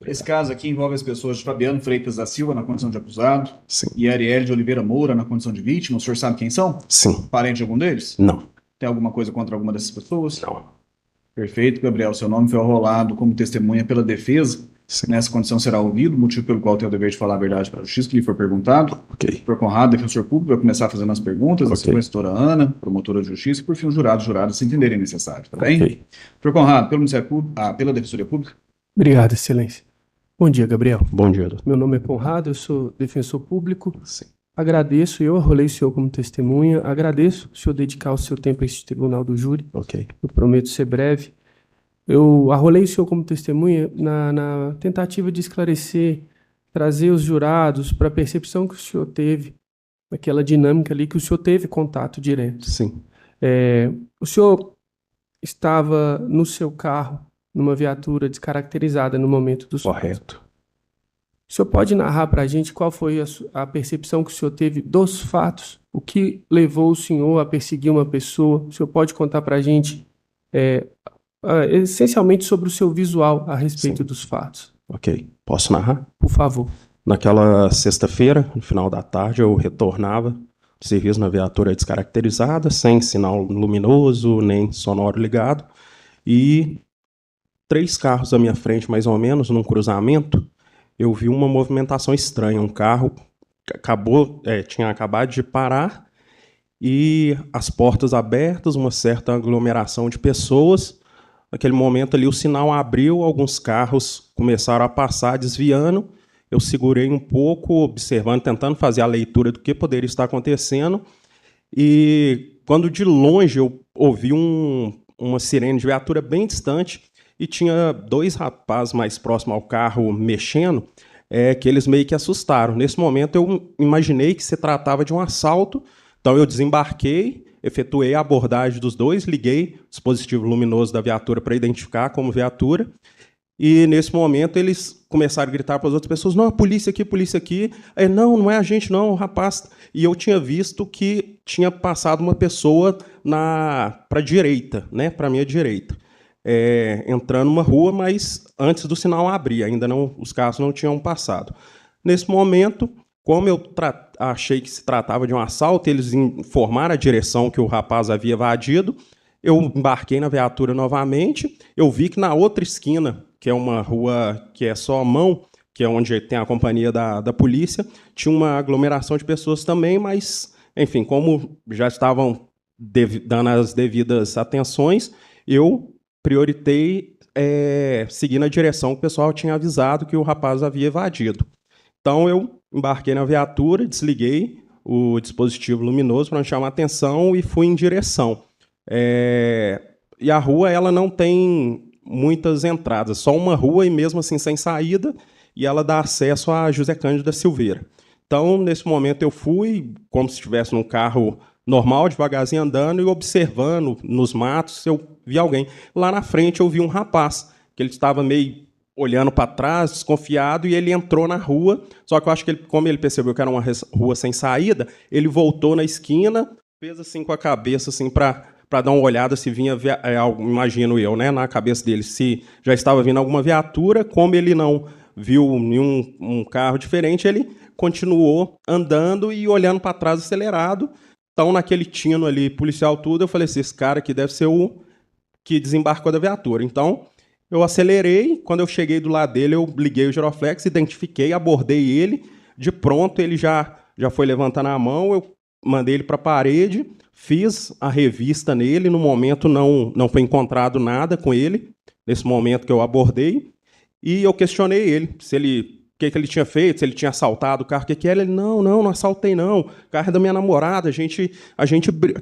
Esse caso aqui envolve as pessoas de Fabiano Freitas da Silva na condição de acusado. Sim. E Arielle de Oliveira Moura na condição de vítima. O senhor sabe quem são? Sim. Parente de algum deles? Não. Tem alguma coisa contra alguma dessas pessoas? Não. Perfeito, Gabriel. Seu nome foi arrolado como testemunha pela defesa. Sim. Nessa condição será ouvido, motivo pelo qual tem o dever de falar a verdade para a justiça que lhe for perguntado. Ok. Por Conrado, defensor público, vai começar fazendo as perguntas, a Ok. sequenciadora Ana, promotora de justiça, e por fim os jurados se entenderem necessário, tá bem? Ok. Por Conrado, pelo Ministério Público, pela Defensoria Pública. Obrigado, Excelência. Bom dia, Gabriel. Bom dia, doutor. Meu nome é Conrado, eu sou defensor público. Sim. Agradeço, eu arrolei o senhor como testemunha, agradeço o senhor dedicar o seu tempo a este tribunal do júri. Ok. Eu prometo ser breve. Eu arrolei o senhor como testemunha na tentativa de esclarecer, trazer os jurados para a percepção que o senhor teve, aquela dinâmica ali que o senhor teve contato direto. Sim. O senhor estava no seu carro, numa viatura descaracterizada no momento dos fatos. Correto. O senhor pode narrar para a gente qual foi a percepção que o senhor teve dos fatos? O que levou o senhor a perseguir uma pessoa? O senhor pode contar para a gente essencialmente sobre o seu visual a respeito Sim. dos fatos? Ok. Posso narrar? Por favor. Naquela sexta-feira, no final da tarde, eu retornava do serviço na viatura descaracterizada, sem sinal luminoso, nem sonoro ligado, e 3 carros à minha frente, mais ou menos, num cruzamento, eu vi uma movimentação estranha. Um carro tinha acabado de parar e as portas abertas, uma certa aglomeração de pessoas. Naquele momento ali o sinal abriu, alguns carros começaram a passar, desviando. Eu segurei um pouco, observando, tentando fazer a leitura do que poderia estar acontecendo. E quando de longe eu ouvi uma sirene de viatura bem distante, e tinha 2 rapazes mais próximos ao carro mexendo, que eles meio que assustaram. Nesse momento eu imaginei que se tratava de um assalto, então eu desembarquei, efetuei a abordagem dos 2, liguei o dispositivo luminoso da viatura para identificar como viatura, e nesse momento eles começaram a gritar para as outras pessoas: não, a polícia aqui, polícia aqui. Não é a gente não, o rapaz. E eu tinha visto que tinha passado uma pessoa para a direita, né, para a minha direita. Entrando numa rua, mas antes do sinal abrir, ainda não, os carros não tinham passado. Nesse momento, como eu achei que se tratava de um assalto, eles informaram a direção que o rapaz havia evadido, eu embarquei na viatura novamente, eu vi que na outra esquina, que é uma rua que é só mão, que é onde tem a companhia da polícia, tinha uma aglomeração de pessoas também, mas, enfim, como já estavam dando as devidas atenções, eu prioritei seguir na direção que o pessoal tinha avisado que o rapaz havia evadido. Então, eu embarquei na viatura, desliguei o dispositivo luminoso para não chamar atenção e fui em direção. E a rua ela não tem muitas entradas, só uma rua e mesmo assim sem saída, e ela dá acesso a José Cândido da Silveira. Então, nesse momento, eu fui como se estivesse num carro normal, devagarzinho andando e observando nos matos, eu vi alguém. Lá na frente eu vi um rapaz, que ele estava meio olhando para trás, desconfiado, e ele entrou na rua, só que eu acho que como ele percebeu que era uma rua sem saída, ele voltou na esquina, fez assim com a cabeça assim para dar uma olhada se vinha, imagino eu, né, na cabeça dele, se já estava vindo alguma viatura. Como ele não viu nenhum carro diferente, ele continuou andando e olhando para trás acelerado. Então, naquele tino ali, policial tudo, eu falei assim, esse cara aqui deve ser o que desembarcou da viatura. Então, eu acelerei, quando eu cheguei do lado dele, eu liguei o giroflex, identifiquei, abordei ele, de pronto ele já foi levantando a mão, eu mandei ele para a parede, fiz a revista nele, no momento não foi encontrado nada com ele, nesse momento que eu abordei, e eu questionei ele, o que ele tinha feito, se ele tinha assaltado o carro, o que era. Ele, não assaltei não, o carro é da minha namorada, a gente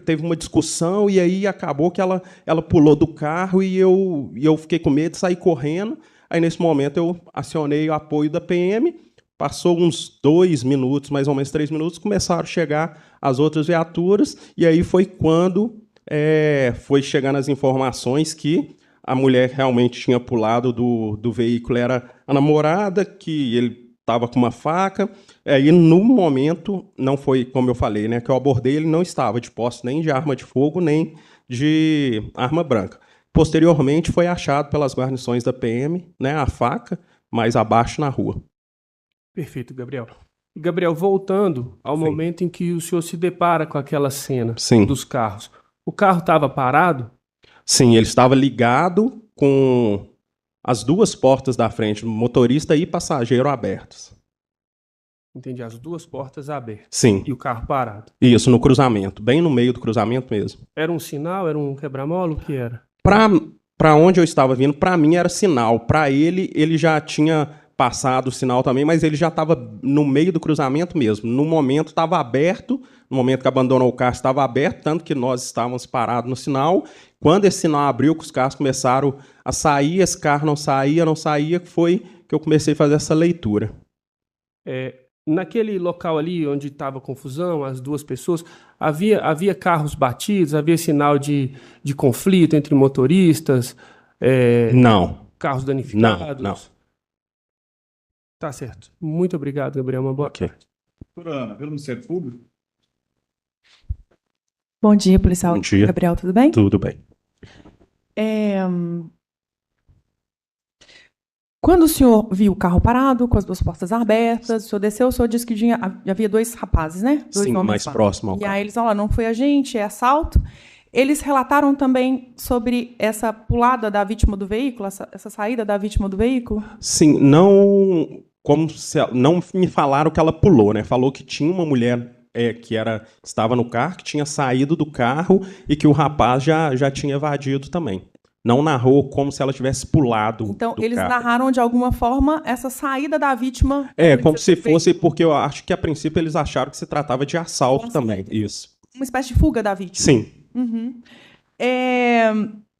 teve uma discussão e aí acabou que ela pulou do carro e eu fiquei com medo de sair correndo. Aí nesse momento eu acionei o apoio da PM, passou uns 2 minutos, mais ou menos 3 minutos, começaram a chegar as outras viaturas e aí foi quando foi chegando as informações que a mulher realmente tinha pulado do veículo, era a namorada, que ele estava com uma faca. E no momento, não foi como eu falei, né, que eu abordei, ele não estava de posse nem de arma de fogo, nem de arma branca. Posteriormente, foi achado pelas guarnições da PM, né, a faca, mais abaixo na rua. Perfeito, Gabriel. Gabriel, voltando ao Sim. momento em que o senhor se depara com aquela cena Sim. dos carros, o carro estava parado? Sim, ele estava ligado com as 2 portas da frente, motorista e passageiro abertos. Entendi, as 2 portas abertas. Sim, E o carro parado. isso, no cruzamento, bem no meio do cruzamento mesmo. Era um sinal? Era um quebra-mola? O que era? Para onde eu estava vindo, para mim era sinal. Para ele já tinha passado o sinal também, mas ele já estava no meio do cruzamento mesmo. No momento estava aberto, no momento que abandonou o carro estava aberto, tanto que nós estávamos parados no sinal. Quando esse sinal abriu, que os carros começaram a sair, esse carro não saía, foi que eu comecei a fazer essa leitura. Naquele local ali onde estava confusão, as duas pessoas, havia carros batidos, havia sinal de conflito entre motoristas? Não. Carros danificados? Não. Tá certo. Muito obrigado, Gabriel. Uma boa tarde. Doutora Ana, pelo Ministério Público. Bom dia, policial. Bom dia. Gabriel, tudo bem? Tudo bem. Quando o senhor viu o carro parado, com as duas portas abertas, o senhor desceu, o senhor disse que havia dois rapazes, né? Dois Sim, homens mais lá. próximo ao E carro. aí eles falaram, não foi a gente, é assalto. Eles relataram também sobre essa pulada da vítima do veículo, essa saída da vítima do veículo? Sim, não me falaram que ela pulou, né? Falou que tinha uma mulher que estava no carro, que tinha saído do carro e que o rapaz já tinha evadido também. Não narrou como se ela tivesse pulado Então, do eles carro. narraram, de alguma forma, essa saída da vítima. Como se fosse, porque eu acho que a princípio eles acharam que se tratava de assalto também. Isso. Uma espécie de fuga da vítima. Sim. Uhum.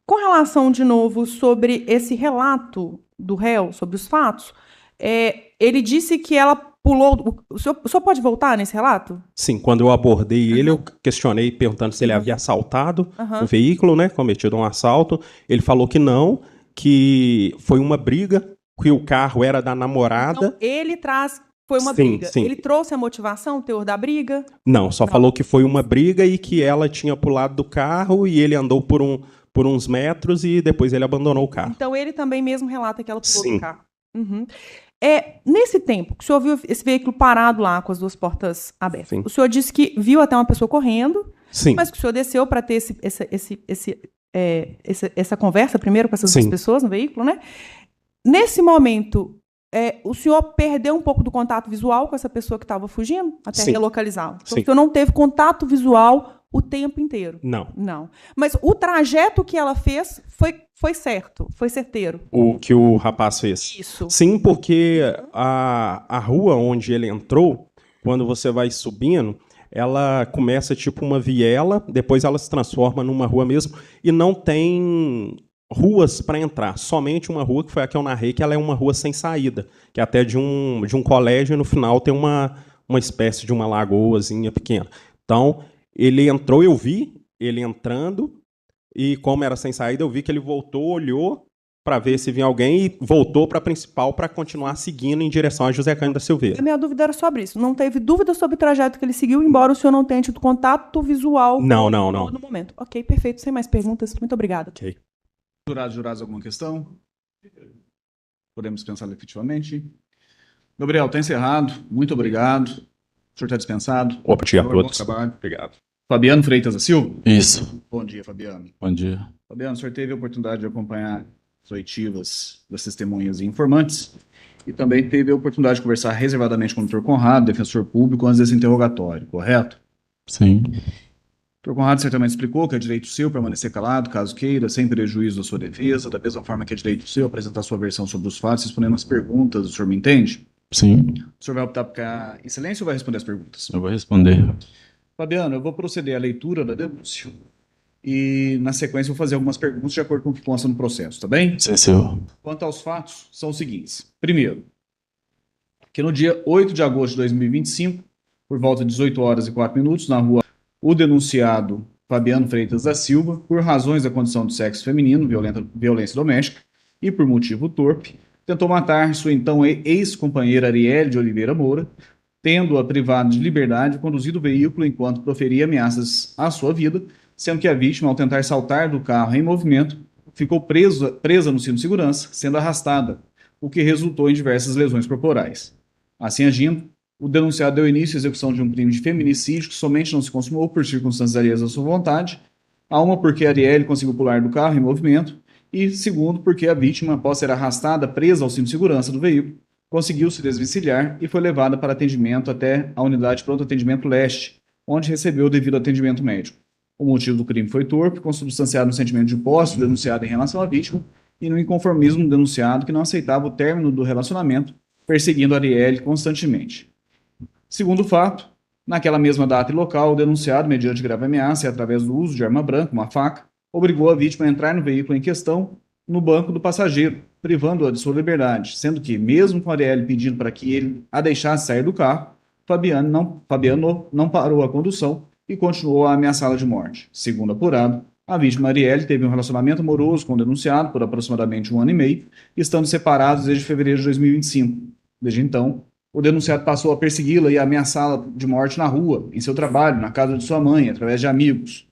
Com relação, de novo, sobre esse relato do réu, sobre os fatos, ele disse que ela pulou... O senhor pode voltar nesse relato? Sim, quando eu abordei ele, eu questionei perguntando se ele havia assaltado o veículo, né, cometido um assalto. Ele falou que não, que foi uma briga, que o carro era da namorada. Então, foi uma Sim, briga. sim. Ele trouxe a motivação, o teor da briga? Não, só falou que foi uma briga e que ela tinha pulado do carro e ele andou por uns metros e depois ele abandonou o carro. Então, ele também mesmo relata que ela pulou Sim. do carro. Uhum. Nesse tempo que o senhor viu esse veículo parado lá, com as duas portas abertas, Sim. o senhor disse que viu até uma pessoa correndo, Sim. mas que o senhor desceu para ter essa conversa primeiro com essas duas Sim. pessoas no veículo, né? Nesse momento, o senhor perdeu um pouco do contato visual com essa pessoa que estava fugindo, até Sim. relocalizá-la. Então, Sim. o senhor não teve contato visual o tempo inteiro? Não. Não. Mas o trajeto que ela fez foi certo, foi certeiro? O que o rapaz fez. Isso. Sim, porque a rua onde ele entrou, quando você vai subindo, ela começa tipo uma viela, depois ela se transforma numa rua mesmo, e não tem ruas para entrar, somente uma rua, que foi a que eu narrei, que ela é uma rua sem saída, que é até de um colégio, e no final tem uma espécie de uma lagoazinha pequena. Então, ele entrou, eu vi ele entrando, e como era sem saída, eu vi que ele voltou, olhou para ver se vinha alguém e voltou para a principal para continuar seguindo em direção a José Cândido da Silveira. A minha dúvida era sobre isso. Não teve dúvida sobre o trajeto que ele seguiu, embora o senhor não tenha tido contato visual Não. no momento. Ok, perfeito. Sem mais perguntas. Muito obrigada. Ok. Jurados, alguma questão? Podemos pensar efetivamente. Gabriel, está encerrado. Muito obrigado. O senhor está dispensado. Bom dia a Bom todos. trabalho. Obrigado. Fabiano Freitas da Silva? Isso. Bom dia, Fabiano. Bom dia. Fabiano, o senhor teve a oportunidade de acompanhar as oitivas das testemunhas e informantes e também teve a oportunidade de conversar reservadamente com o Dr. Conrado, defensor público, antes desse interrogatório, correto? Sim. O Dr. Conrado certamente explicou que é direito seu permanecer calado, caso queira, sem prejuízo da sua defesa, da mesma forma que é direito seu apresentar sua versão sobre os fatos, respondendo as perguntas, o senhor me entende? Sim. O senhor vai optar por ficar em silêncio ou vai responder as perguntas? Eu vou responder. Fabiano, eu vou proceder à leitura da denúncia e, na sequência, vou fazer algumas perguntas de acordo com o que consta no processo, tá bem? Sim, senhor. Quanto aos fatos, são os seguintes. Primeiro, que no dia 8 de agosto de 2025, por volta de 18 horas e 4 minutos, na rua, o denunciado Fabiano Freitas da Silva, por razões da condição de sexo feminino, violência doméstica, e por motivo torpe, tentou matar sua então ex-companheira Arielle de Oliveira Moura, tendo-a privado de liberdade e conduzido o veículo enquanto proferia ameaças à sua vida, sendo que a vítima, ao tentar saltar do carro em movimento, ficou presa no cinto de segurança, sendo arrastada, o que resultou em diversas lesões corporais. Assim agindo, o denunciado deu início à execução de um crime de feminicídio que somente não se consumou por circunstâncias alheias à sua vontade, a uma porque Arielle conseguiu pular do carro em movimento, e segundo porque a vítima, após ser arrastada presa ao cinto de segurança do veículo, conseguiu se desvencilhar e foi levada para atendimento até a unidade de pronto atendimento leste, onde recebeu o devido atendimento médico. O motivo do crime foi torpe, consubstanciado no sentimento de posse do denunciado em relação à vítima e no inconformismo do denunciado que não aceitava o término do relacionamento perseguindo Arielle constantemente. Segundo fato, naquela mesma data e local, o denunciado, mediante grave ameaça e através do uso de arma branca, uma faca, obrigou a vítima a entrar no veículo em questão no banco do passageiro, privando-a de sua liberdade, sendo que, mesmo com Arielle pedindo para que ele a deixasse sair do carro, Fabiano não parou a condução e continuou a ameaçá-la de morte. Segundo apurado, a vítima Arielle teve um relacionamento amoroso com o denunciado por aproximadamente 1 ano e meio, estando separados desde fevereiro de 2025. Desde então, o denunciado passou a persegui-la e a ameaçá-la de morte na rua, em seu trabalho, na casa de sua mãe, através de amigos.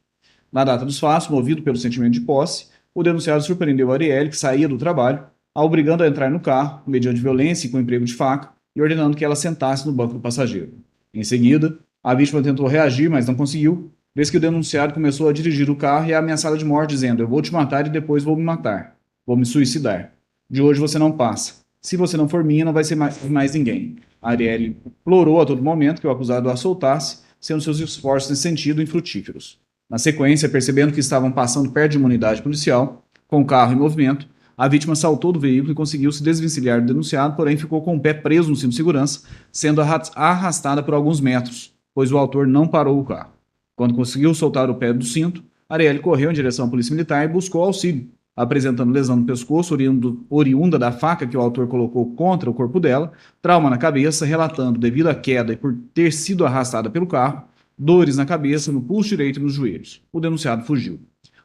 Na data dos fatos, movido pelo sentimento de posse, o denunciado surpreendeu Arielle, que saía do trabalho, a obrigando a entrar no carro, mediante violência e com emprego de faca, e ordenando que ela sentasse no banco do passageiro. Em seguida, a vítima tentou reagir, mas não conseguiu, vez que o denunciado começou a dirigir o carro e a ameaçá-la de morte, dizendo: "Eu vou te matar e depois vou me matar. Vou me suicidar. De hoje você não passa. Se você não for minha, não vai ser mais ninguém." A Arielle implorou a todo momento que o acusado a soltasse, sendo seus esforços nesse sentido infrutíferos. Na sequência, percebendo que estavam passando perto de uma unidade policial, com o carro em movimento, a vítima saltou do veículo e conseguiu se desvencilhar do denunciado, porém ficou com o pé preso no cinto de segurança, sendo arrastada por alguns metros, pois o autor não parou o carro. Quando conseguiu soltar o pé do cinto, Arielle correu em direção à polícia militar e buscou auxílio, apresentando lesão no pescoço oriunda da faca que o autor colocou contra o corpo dela, trauma na cabeça, relatando, devido à queda e por ter sido arrastada pelo carro, dores na cabeça, no pulso direito e nos joelhos. O denunciado fugiu.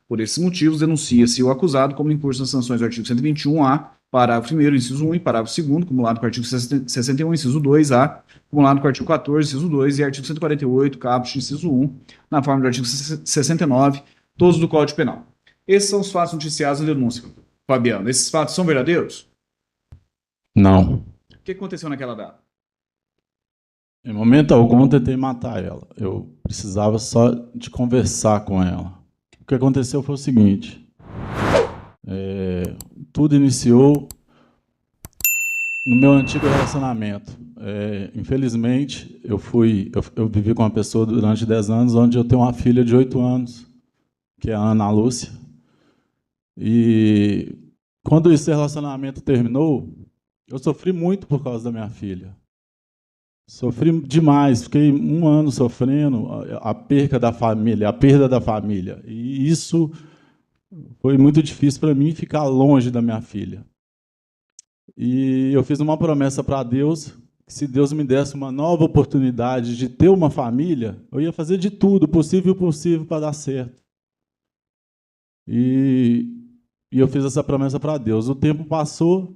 Por esses motivos, denuncia-se o acusado como incurso nas sanções do artigo 121-A, parágrafo 1º, inciso 1 e parágrafo 2º, acumulado com o artigo 61, inciso 2-A, acumulado com o artigo 14, inciso 2 e artigo 148, caput, inciso 1, na forma do artigo 69, todos do Código Penal. Esses são os fatos noticiados na denúncia. Fabiano, esses fatos são verdadeiros? Não. O que aconteceu naquela data? Em momento algum eu tentei matar ela. Eu precisava só de conversar com ela. O que aconteceu foi o seguinte. Tudo iniciou no meu antigo relacionamento. Infelizmente, eu vivi com uma pessoa durante 10 anos, onde eu tenho uma filha de 8 anos, que é a Ana Lúcia. E quando esse relacionamento terminou, eu sofri muito por causa da minha filha. Sofri demais, fiquei 1 ano sofrendo a perda da família. E isso foi muito difícil para mim, ficar longe da minha filha. E eu fiz uma promessa para Deus, que se Deus me desse uma nova oportunidade de ter uma família, eu ia fazer de tudo, possível para dar certo. E eu fiz essa promessa para Deus. O tempo passou,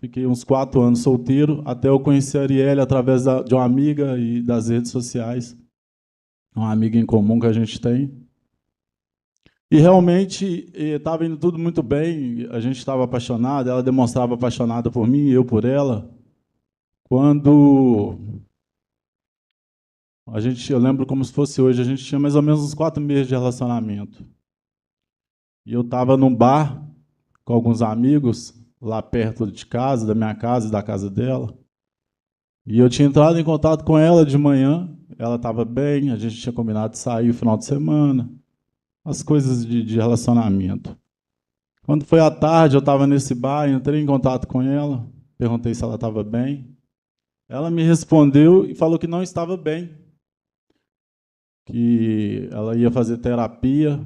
fiquei uns 4 anos solteiro, até eu conhecer a Arielle através de uma amiga e das redes sociais, uma amiga em comum que a gente tem. E realmente estava indo tudo muito bem, a gente estava apaixonado, ela demonstrava apaixonada por mim, eu por ela. Quando eu lembro como se fosse hoje, a gente tinha mais ou menos uns 4 meses de relacionamento. E eu estava num bar com alguns amigos, lá perto de casa, da minha casa e da casa dela. E eu tinha entrado em contato com ela de manhã, ela estava bem, a gente tinha combinado de sair no final de semana, as coisas de relacionamento. Quando foi à tarde, eu estava nesse bar, entrei em contato com ela, perguntei se ela estava bem. Ela me respondeu e falou que não estava bem, que ela ia fazer terapia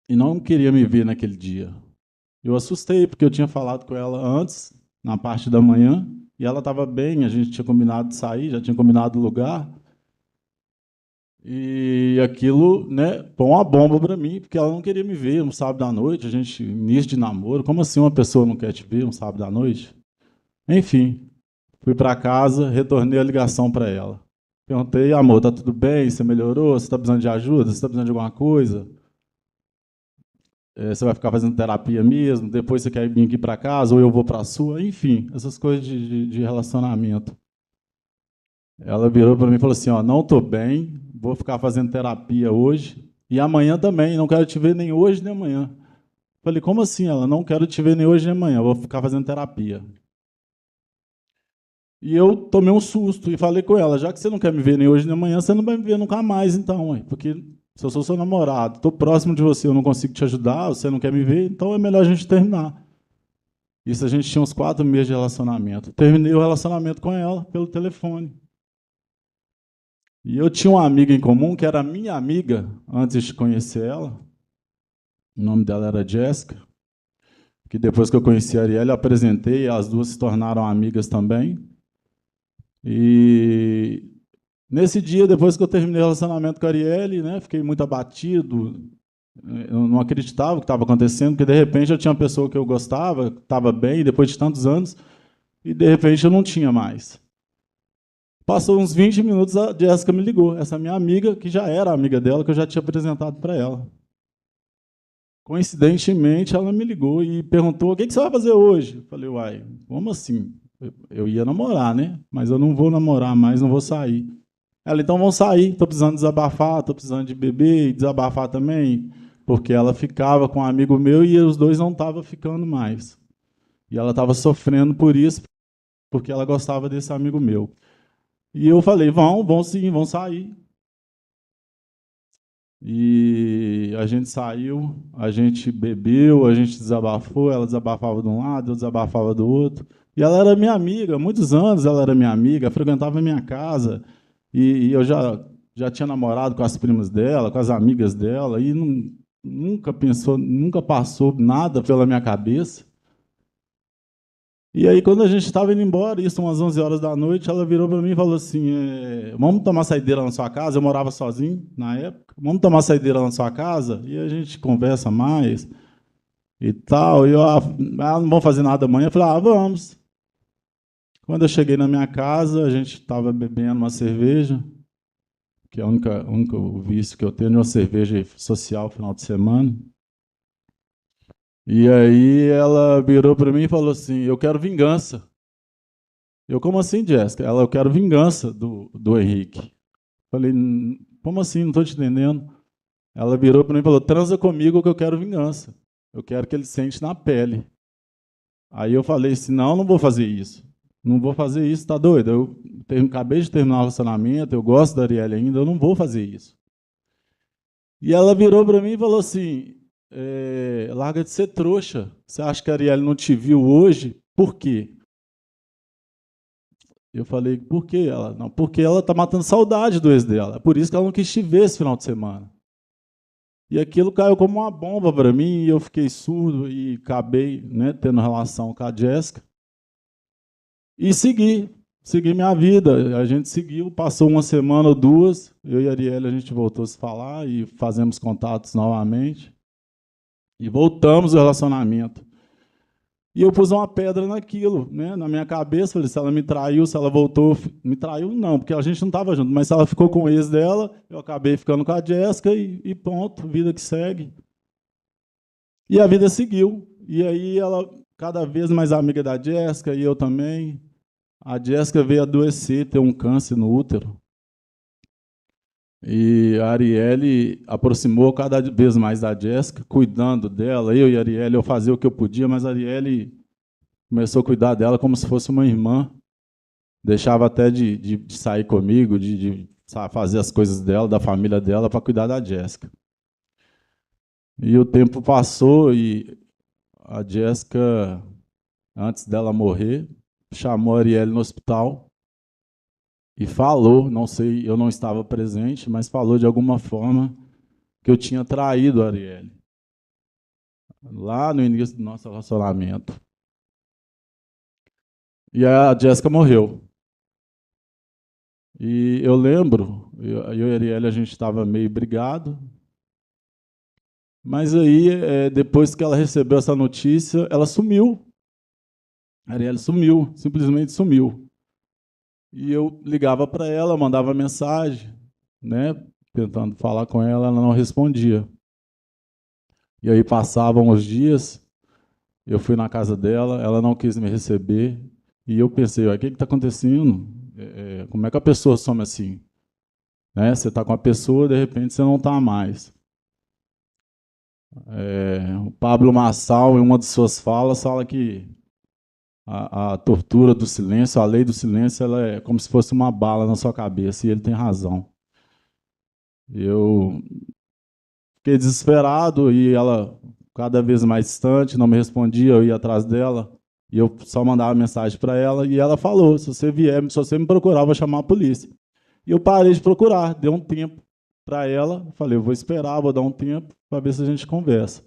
e não queria me ver naquele dia. Eu assustei, porque eu tinha falado com ela antes, na parte da manhã, e ela estava bem, a gente tinha combinado de sair, já tinha combinado o lugar. E aquilo, né, foi uma bomba para mim, porque ela não queria me ver no sábado à noite, a gente, início de namoro. Como assim uma pessoa não quer te ver no sábado à noite? Enfim, fui para casa, retornei a ligação para ela. Perguntei: "Amor, tá tudo bem? Você melhorou? Você está precisando de ajuda? Você está precisando de alguma coisa? Você vai ficar fazendo terapia mesmo? Depois você quer vir aqui para casa ou eu vou para a sua?" Enfim, essas coisas de relacionamento. Ela virou para mim e falou assim: "Não estou bem, vou ficar fazendo terapia hoje e amanhã também, não quero te ver nem hoje nem amanhã." Falei: "Como assim?" Ela: "Não quero te ver nem hoje nem amanhã, vou ficar fazendo terapia." E eu tomei um susto e falei com ela: "Já que você não quer me ver nem hoje nem amanhã, você não vai me ver nunca mais então, porque se eu sou seu namorado, estou próximo de você, eu não consigo te ajudar, você não quer me ver, então é melhor a gente terminar." Isso a gente tinha uns 4 meses de relacionamento. Terminei o relacionamento com ela pelo telefone. E eu tinha uma amiga em comum, que era minha amiga, antes de conhecer ela. O nome dela era Jéssica. Que depois que eu conheci a Arielle, eu apresentei, as duas se tornaram amigas também. E nesse dia, depois que eu terminei o relacionamento com a Arielle, né, fiquei muito abatido. Eu não acreditava o que estava acontecendo, porque de repente eu tinha uma pessoa que eu gostava, estava bem, depois de tantos anos, e de repente eu não tinha mais. Passou uns 20 minutos, a Jéssica me ligou, essa minha amiga, que já era amiga dela, que eu já tinha apresentado para ela. Coincidentemente, ela me ligou e perguntou: o que você vai fazer hoje? Eu falei: uai, como assim? Eu ia namorar, né? Mas eu não vou namorar mais, não vou sair. Ela: então vamos sair, estou precisando desabafar, estou precisando de beber e desabafar também, porque ela ficava com um amigo meu e os dois não estavam ficando mais. E ela estava sofrendo por isso, porque ela gostava desse amigo meu. E eu falei: vão sim, vão sair. E a gente saiu, a gente bebeu, a gente desabafou, ela desabafava de um lado, eu desabafava do outro. E ela era minha amiga, há muitos anos ela era minha amiga, frequentava a minha casa. E eu já tinha namorado com as primas dela, com as amigas dela, e nunca passou nada pela minha cabeça. E aí, quando a gente estava indo embora, isso umas 11 horas da noite, ela virou para mim e falou assim: vamos tomar saideira na sua casa? Eu morava sozinho na época. Vamos tomar saideira na sua casa? E a gente conversa mais e tal. E eu: não vamos fazer nada amanhã? Eu falei: vamos. Quando eu cheguei na minha casa, a gente estava bebendo uma cerveja, que é o único vício que eu tenho, uma cerveja social no final de semana. E aí ela virou para mim e falou assim: eu quero vingança. Eu: como assim, Jéssica? Ela: eu quero vingança do Henrique. Falei: como assim? Não estou te entendendo. Ela virou para mim e falou: transa comigo que eu quero vingança. Eu quero que ele sente na pele. Aí eu falei assim: não vou fazer isso. Não vou fazer isso, tá doido? Eu acabei de terminar o relacionamento, eu gosto da Arielle ainda, eu não vou fazer isso. E ela virou para mim e falou assim: larga de ser trouxa. Você acha que a Arielle não te viu hoje? Por quê? Eu falei: por quê? Ela: não, porque ela está matando saudade do ex dela. É por isso que ela não quis te ver esse final de semana. E aquilo caiu como uma bomba para mim, e eu fiquei surdo e acabei, né, tendo relação com a Jéssica. E segui minha vida. A gente seguiu, passou uma semana ou duas, eu e a Arielle, a gente voltou a se falar e fazemos contatos novamente. E voltamos ao relacionamento. E eu pus uma pedra naquilo, né, na minha cabeça. Falei: se ela me traiu, se ela voltou... Me traiu não, porque a gente não estava junto. Mas se ela ficou com o ex dela, eu acabei ficando com a Jéssica e pronto, vida que segue. E a vida seguiu. E aí ela, cada vez mais amiga da Jéssica, e eu também. A Jéssica veio adoecer, ter um câncer no útero. E a Arielle aproximou cada vez mais da Jéssica, cuidando dela. Eu e a Arielle, eu fazia o que eu podia, mas a Arielle começou a cuidar dela como se fosse uma irmã. Deixava até de sair comigo, de fazer as coisas dela, da família dela, para cuidar da Jéssica. E o tempo passou e a Jéssica, antes dela morrer, chamou a Arielle no hospital e falou, não sei, eu não estava presente, mas falou de alguma forma que eu tinha traído a Arielle. Lá no início do nosso relacionamento. E a Jéssica morreu. E eu lembro, eu e a Arielle, a gente estava meio brigado. Mas aí, depois que ela recebeu essa notícia, ela sumiu. A Arielle sumiu, simplesmente sumiu. E eu ligava para ela, mandava mensagem, né, tentando falar com ela, ela não respondia. E aí passavam os dias, eu fui na casa dela, ela não quis me receber, e eu pensei: o que está acontecendo? Como é que a pessoa some assim? Né? Você está com a pessoa, de repente você não está mais. O Pablo Marçal, em uma de suas falas, fala que a tortura do silêncio, a lei do silêncio, ela é como se fosse uma bala na sua cabeça, e ele tem razão. Eu fiquei desesperado, e ela cada vez mais distante, não me respondia, eu ia atrás dela, E eu só mandava mensagem para ela e ela falou: se você vier, se você me procurar, eu vou chamar a polícia. E eu parei de procurar, dei um tempo para ela, falei: eu vou esperar, vou dar um tempo para ver se a gente conversa.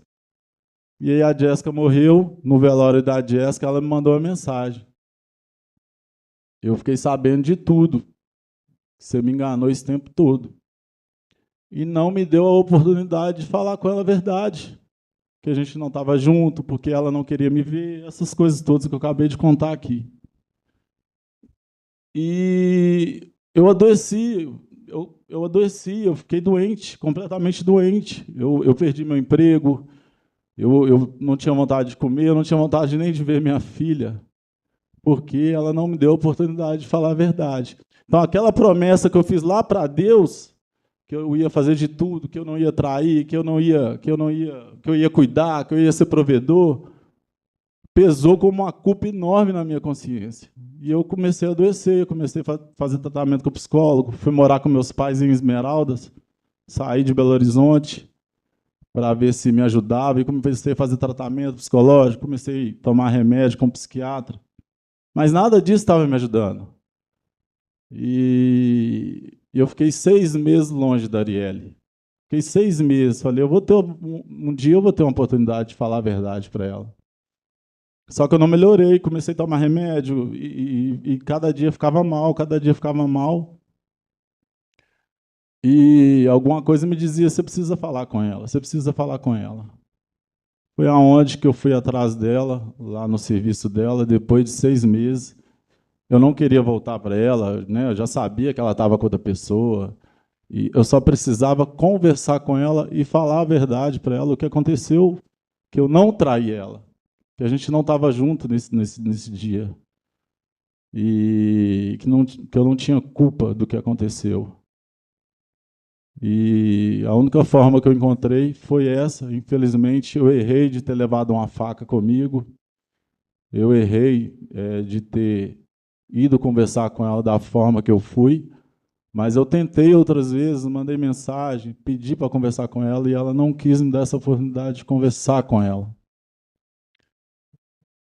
E aí a Jéssica morreu, no velório da Jéssica, ela me mandou uma mensagem. Eu fiquei sabendo de tudo. Você me enganou esse tempo todo. E não me deu a oportunidade de falar com ela a verdade. Que a gente não estava junto, porque ela não queria me ver, essas coisas todas que eu acabei de contar aqui. E eu adoeci, eu adoeci, eu fiquei doente, completamente doente. Eu perdi meu emprego, eu não tinha vontade de comer, eu não tinha vontade nem de ver minha filha, porque ela não me deu a oportunidade de falar a verdade. Então, aquela promessa que eu fiz lá para Deus, que eu ia fazer de tudo, que eu não ia trair, que eu ia cuidar, que eu ia ser provedor, pesou como uma culpa enorme na minha consciência. E eu comecei a adoecer, eu comecei a fazer tratamento com o psicólogo, fui morar com meus pais em Esmeraldas, saí de Belo Horizonte para ver se me ajudava, e comecei a fazer tratamento psicológico, comecei a tomar remédio com psiquiatra. Mas nada disso estava me ajudando. E eu fiquei 6 meses longe da Arielle. Fiquei 6 meses. Falei, um dia eu vou ter uma oportunidade de falar a verdade para ela. Só que eu não melhorei, comecei a tomar remédio e cada dia ficava mal, cada dia ficava mal. E alguma coisa me dizia, você precisa falar com ela, você precisa falar com ela. Foi aonde que eu fui atrás dela, lá no serviço dela, depois de 6 meses. Eu não queria voltar para ela, né? Eu já sabia que ela estava com outra pessoa. E eu só precisava conversar com ela e falar a verdade para ela, o que aconteceu, que eu não traí ela, que a gente não estava junto nesse dia. E que eu não tinha culpa do que aconteceu. E a única forma que eu encontrei foi essa. Infelizmente, eu errei de ter levado uma faca comigo. Eu errei de ter ido conversar com ela da forma que eu fui. Mas eu tentei outras vezes, mandei mensagem, pedi para conversar com ela e ela não quis me dar essa oportunidade de conversar com ela.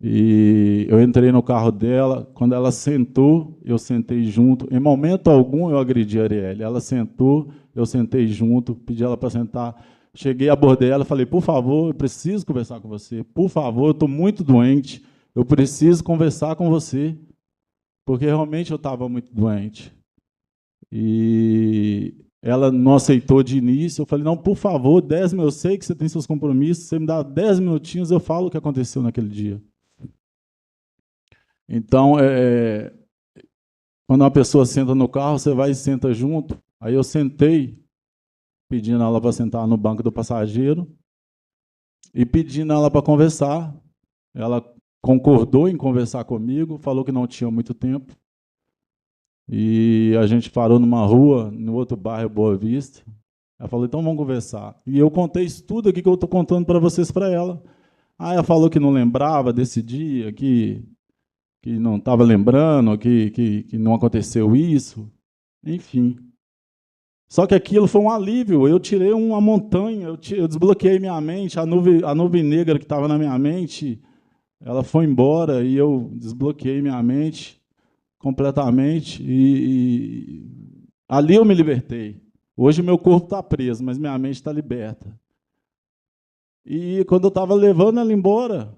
E eu entrei no carro dela, quando ela sentou, eu sentei junto. Em momento algum eu agredi a Arielle. Ela sentou, eu sentei junto, pedi ela para sentar. Cheguei, abordei ela, falei, por favor, eu preciso conversar com você. Por favor, eu estou muito doente, eu preciso conversar com você, porque realmente eu estava muito doente. E ela não aceitou de início. Eu falei, não, por favor, 10 minutos, eu sei que você tem seus compromissos, você me dá 10 minutinhos, eu falo o que aconteceu naquele dia. Então, quando uma pessoa senta no carro, você vai e senta junto. Aí eu sentei, pedindo ela para sentar no banco do passageiro e pedindo ela para conversar. Ela concordou em conversar comigo, falou que não tinha muito tempo. E a gente parou numa rua, no outro bairro, Boa Vista. Ela falou, então vamos conversar. E eu contei isso tudo aqui que eu estou contando para vocês, para ela. Aí ela falou que não lembrava desse dia, que não estava lembrando, que não aconteceu isso. Enfim. Só que aquilo foi um alívio. Eu tirei uma montanha, eu desbloqueei minha mente, a nuvem negra que estava na minha mente, ela foi embora e eu desbloqueei minha mente completamente e ali eu me libertei. Hoje meu corpo está preso, mas minha mente está liberta. E quando eu estava levando ela embora,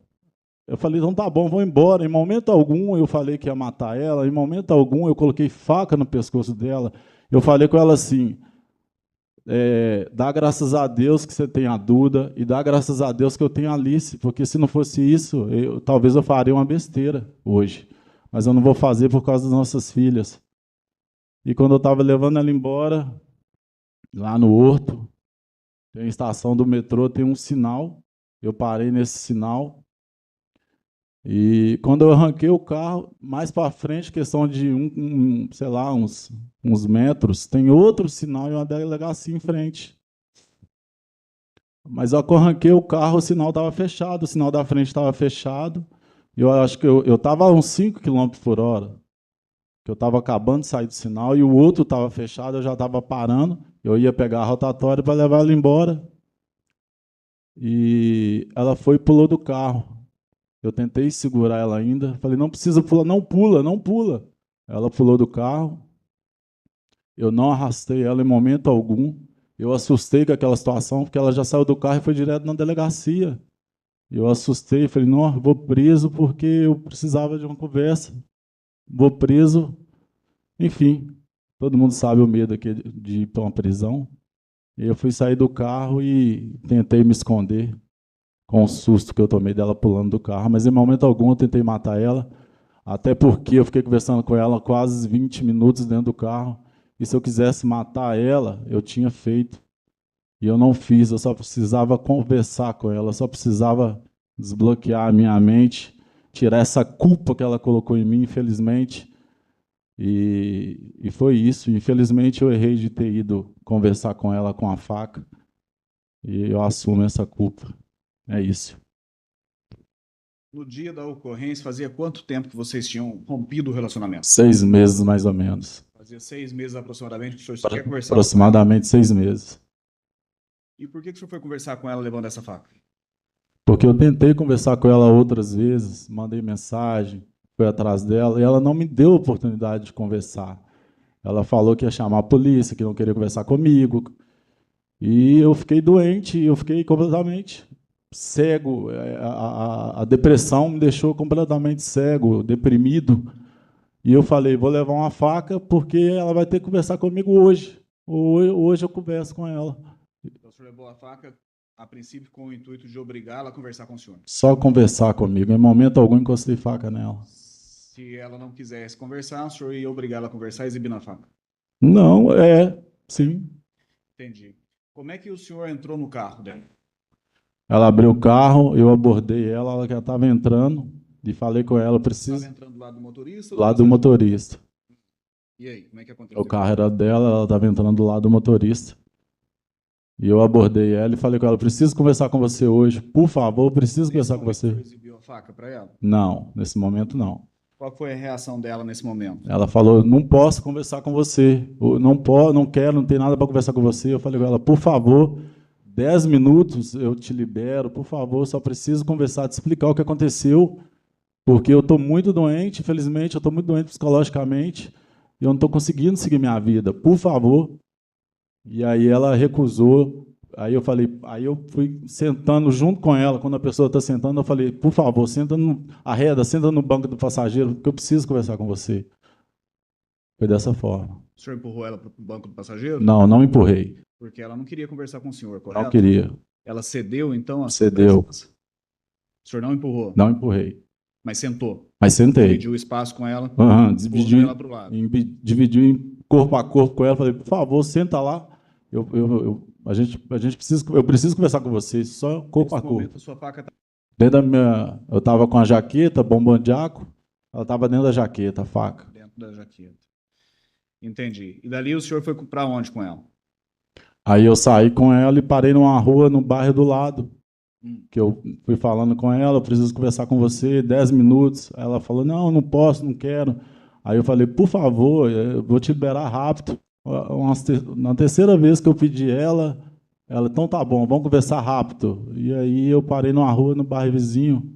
eu falei, então tá bom, vou embora. Em momento algum eu falei que ia matar ela, em momento algum eu coloquei faca no pescoço dela. Eu falei com ela assim, dá graças a Deus que você tem a Duda e dá graças a Deus que eu tenho a Alice, porque se não fosse isso, talvez eu faria uma besteira hoje. Mas eu não vou fazer por causa das nossas filhas. E quando eu estava levando ela embora, lá no Horto, tem a estação do metrô, tem um sinal, eu parei nesse sinal, e quando eu arranquei o carro, mais para frente, questão de sei lá, uns metros, tem outro sinal e uma delegacia em frente. Mas ao que eu arranquei o carro, o sinal estava fechado, o sinal da frente estava fechado. Eu acho que eu estava a uns 5 km por hora, que eu estava acabando de sair do sinal, e o outro estava fechado, eu já estava parando, eu ia pegar a rotatória para levar ela embora. E ela foi e pulou do carro. Eu tentei segurar ela ainda. Falei, não precisa pular, não pula, não pula. Ela pulou do carro. Eu não arrastei ela em momento algum. Eu assustei com aquela situação, porque ela já saiu do carro e foi direto na delegacia. Eu assustei, falei, não, vou preso porque eu precisava de uma conversa. Vou preso. Enfim, todo mundo sabe o medo aqui de ir para uma prisão. E eu fui sair do carro e tentei me esconder com o susto que eu tomei dela pulando do carro, mas em momento algum eu tentei matar ela, até porque eu fiquei conversando com ela quase 20 minutos dentro do carro, e se eu quisesse matar ela, eu tinha feito. E eu não fiz, eu só precisava conversar com ela, eu só precisava desbloquear a minha mente, tirar essa culpa que ela colocou em mim, infelizmente. E foi isso. Infelizmente eu errei de ter ido conversar com ela com a faca. E eu assumo essa culpa. É isso. No dia da ocorrência, fazia quanto tempo que vocês tinham rompido o relacionamento? 6 meses, mais ou menos. Fazia 6 meses aproximadamente que o senhor só quer conversar. Aproximadamente 6 meses. E por que o senhor foi conversar com ela levando essa faca? Porque eu tentei conversar com ela outras vezes, mandei mensagem, fui atrás dela, e ela não me deu oportunidade de conversar. Ela falou que ia chamar a polícia, que não queria conversar comigo. E eu fiquei doente, eu fiquei completamente cego. A depressão me deixou completamente cego, deprimido. E eu falei, vou levar uma faca porque ela vai ter que conversar comigo hoje. Hoje eu converso com ela. Então o senhor levou a faca, a princípio, com o intuito de obrigá-la a conversar com o senhor? Só conversar comigo. Em momento algum encostei faca nela. Se ela não quisesse conversar, o senhor ia obrigá-la a conversar exibindo a faca? Não, sim. Entendi. Como é que o senhor entrou no carro dela? Ela abriu o carro, eu abordei ela já estava entrando, e falei com ela, preciso... Estava entrando do lado do motorista? Do lado do motorista. E aí, como é que aconteceu? O carro era dela, ela estava entrando do lado do motorista. E eu abordei ela e falei com ela, preciso conversar com você hoje, por favor, preciso conversar com você. O senhor exibiu a faca para ela? Não, nesse momento não. Qual foi a reação dela nesse momento? Ela falou, não posso conversar com você, não quero, não tem nada para conversar com você. Eu falei com ela, por favor, 10 minutos eu te libero, por favor, só preciso conversar, te explicar o que aconteceu, porque eu estou muito doente, infelizmente, eu estou muito doente psicologicamente, e eu não estou conseguindo seguir minha vida, por favor. E aí ela recusou, aí eu fui sentando junto com ela, quando a pessoa está sentando, eu falei, por favor, senta no banco do passageiro, porque eu preciso conversar com você. Foi dessa forma. O senhor empurrou ela para o banco do passageiro? Não, não empurrei. Porque ela não queria conversar com o senhor, correto? Não queria. Ela cedeu, então? Cedeu. O senhor não empurrou? Não empurrei. Mas sentou? Mas sentei. Dividiu o espaço com ela? Dividiu ela pro lado. Dividiu em corpo a corpo com ela. Falei, por favor, senta lá. Eu preciso conversar com você, só corpo a corpo. Momento, a sua faca tá... Eu estava com a jaqueta, bombandiaco. Ela estava dentro da jaqueta, a faca. Dentro da jaqueta. Entendi. E dali o senhor foi para onde com ela? Aí eu saí com ela e parei numa rua no bairro do lado. Que eu fui falando com ela, eu preciso conversar com você, 10 minutos. Ela falou, não posso, não quero. Aí eu falei, por favor, eu vou te liberar rápido. Na terceira vez que eu pedi ela, então tá bom, vamos conversar rápido. E aí eu parei numa rua no bairro vizinho,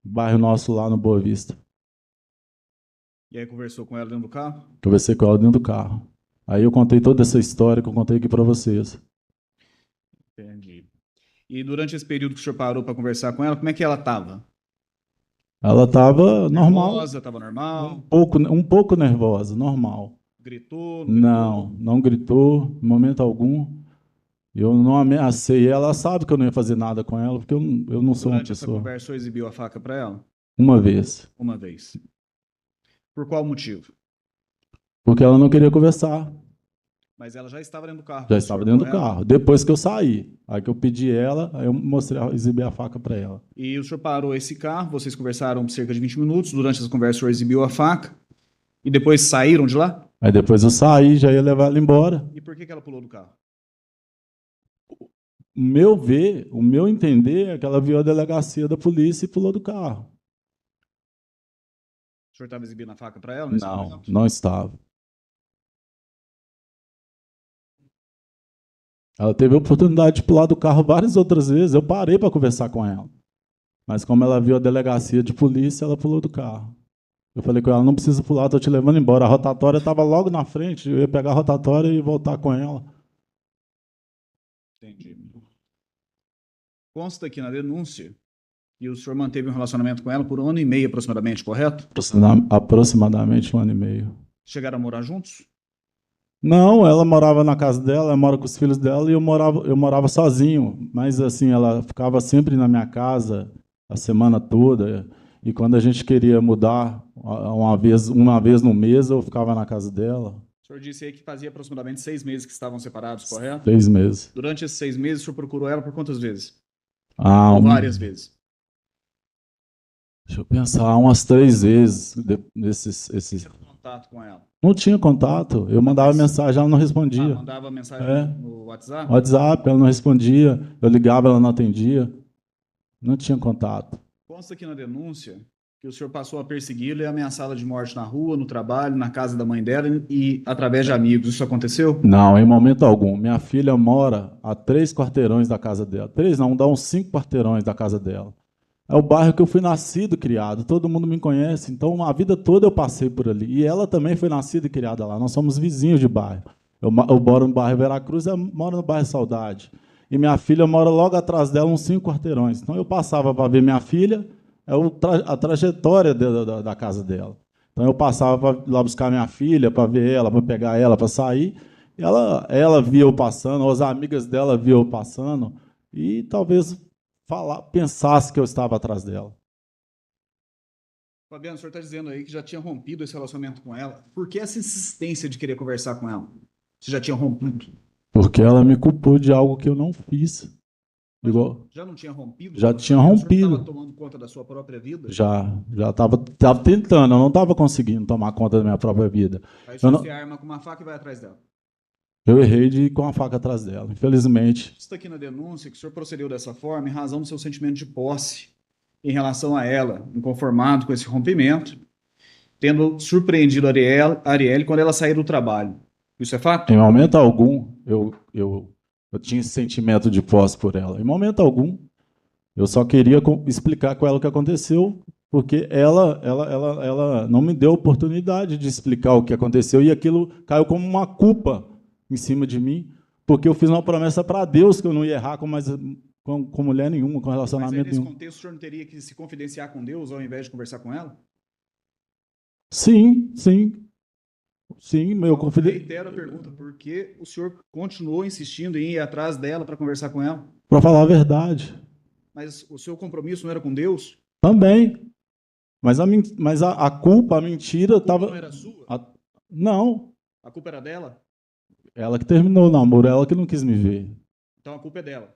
bairro nosso lá no Boa Vista. E aí conversou com ela dentro do carro? Conversei com ela dentro do carro. Aí eu contei toda essa história que eu contei aqui para vocês. Entendi. E durante esse período que o senhor parou para conversar com ela, como é que ela estava? Ela estava normal. Nervosa, estava normal? Um pouco nervosa, normal. Gritou? Não gritou, em momento algum. Eu não ameacei ela, sabe que eu não ia fazer nada com ela, porque eu não sou uma pessoa. Durante essa conversa, o senhor exibiu a faca para ela? Uma vez. Uma vez. Por qual motivo? Porque ela não queria conversar. Mas ela já estava dentro do carro? Já estava dentro do carro. Depois que eu saí. Aí que eu pedi ela, aí eu exibi a faca para ela. E o senhor parou esse carro, vocês conversaram por cerca de 20 minutos. Durante essa conversa, o senhor exibiu a faca. E depois saíram de lá? Aí depois eu saí, já ia levar ela embora. E por que ela pulou do carro? O meu entender é que ela viu a delegacia da polícia e pulou do carro. O senhor estava exibindo a faca para ela nesse momento? Não estava. Ela teve a oportunidade de pular do carro várias outras vezes. Eu parei para conversar com ela. Mas como ela viu a delegacia de polícia, ela pulou do carro. Eu falei com ela, não precisa pular, estou te levando embora. A rotatória estava logo na frente, eu ia pegar a rotatória e voltar com ela. Entendi. Consta aqui na denúncia que o senhor manteve um relacionamento com ela por 1 ano e meio aproximadamente, correto? Aproximadamente 1 ano e meio. Chegaram a morar juntos? Não, ela morava na casa dela, ela mora com os filhos dela e eu morava sozinho. Mas assim, ela ficava sempre na minha casa a semana toda. E quando a gente queria mudar, uma vez no mês, eu ficava na casa dela. O senhor disse aí que fazia aproximadamente 6 meses que estavam separados, correto? 6 meses. Durante esses 6 meses, o senhor procurou ela por quantas vezes? Ou várias vezes? Deixa eu pensar, umas 3 vezes. Você teve contato com ela? Não tinha contato. Eu mandava mensagem, ela não respondia. Mandava mensagem no WhatsApp? WhatsApp, ela não respondia. Eu ligava, ela não atendia. Não tinha contato. Consta aqui na denúncia que o senhor passou a persegui-la e ameaçá-la de morte na rua, no trabalho, na casa da mãe dela e através de amigos. Isso aconteceu? Não, em momento algum. Minha filha mora a 3 quarteirões da casa dela. 3 não, dá uns 5 quarteirões da casa dela. É o bairro que eu fui nascido, criado. Todo mundo me conhece. Então, a vida toda eu passei por ali. E ela também foi nascida e criada lá. Nós somos vizinhos de bairro. Eu moro no bairro Veracruz, ela mora no bairro Saudade. E minha filha mora logo atrás dela, uns 5 quarteirões. Então, eu passava para ver minha filha, a trajetória da casa dela. Então, eu passava para lá buscar minha filha, para ver ela, para pegar ela, para sair. E ela via eu passando, as amigas dela viam eu passando. E talvez pensasse que eu estava atrás dela. Fabiano, o senhor está dizendo aí que já tinha rompido esse relacionamento com ela. Por que essa insistência de querer conversar com ela? Você já tinha rompido? Porque ela me culpou de algo que eu não fiz. Igual, já não tinha rompido? Já tinha rompido. Você estava tomando conta da sua própria vida? Já estava tentando, eu não estava conseguindo tomar conta da minha própria vida. Aí o senhor se arma com uma faca e vai atrás dela? Eu errei de ir com a faca atrás dela, infelizmente. Está aqui na denúncia que o senhor procedeu dessa forma em razão do seu sentimento de posse em relação a ela, inconformado com esse rompimento, tendo surpreendido a Arielle quando ela saiu do trabalho. Isso é fato? Em momento algum, eu tinha esse sentimento de posse por ela. Em momento algum. Eu só queria explicar com ela o que aconteceu, porque ela não me deu oportunidade de explicar o que aconteceu e aquilo caiu como uma culpa em cima de mim, porque eu fiz uma promessa para Deus que eu não ia errar com mulher nenhuma, com relacionamento nenhum. Mas aí, nesse contexto, o senhor não teria que se confidenciar com Deus ao invés de conversar com ela? Sim. Eu reitero a pergunta, por que o senhor continuou insistindo em ir atrás dela para conversar com ela? Para falar a verdade. Mas o seu compromisso não era com Deus? Também. Mas a culpa, a mentira estava... não era sua? Não. A culpa era dela? Ela que terminou o namoro, ela que não quis me ver. Então a culpa é dela?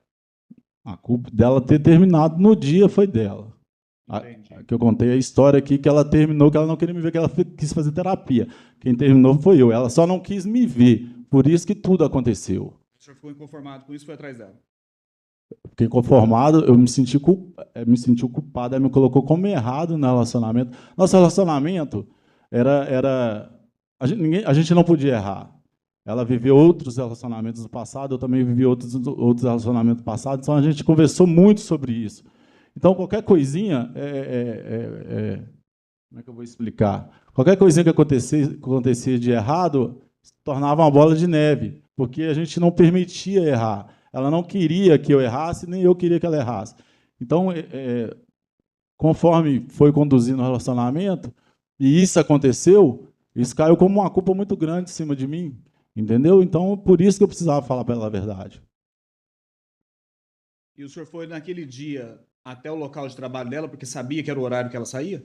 A culpa dela ter terminado no dia foi dela. Que eu contei a história aqui, que ela terminou, que ela não queria me ver, que ela quis fazer terapia. Quem terminou foi eu. Ela só não quis me ver. Por isso que tudo aconteceu. O senhor ficou inconformado com isso e foi atrás dela? Fiquei inconformado, eu me senti culpado, ela me colocou como errado no relacionamento. Nosso relacionamento a gente não podia errar. Ela viveu outros relacionamentos do passado, eu também vivi outros relacionamentos do passado, então a gente conversou muito sobre isso. Então, qualquer coisinha, como é que eu vou explicar? Qualquer coisinha que acontecia de errado, se tornava uma bola de neve, porque a gente não permitia errar. Ela não queria que eu errasse, nem eu queria que ela errasse. Então, conforme foi conduzindo o relacionamento, e isso aconteceu, isso caiu como uma culpa muito grande em cima de mim. Entendeu? Então, por isso que eu precisava falar para ela a verdade. E o senhor foi naquele dia até o local de trabalho dela, porque sabia que era o horário que ela saía?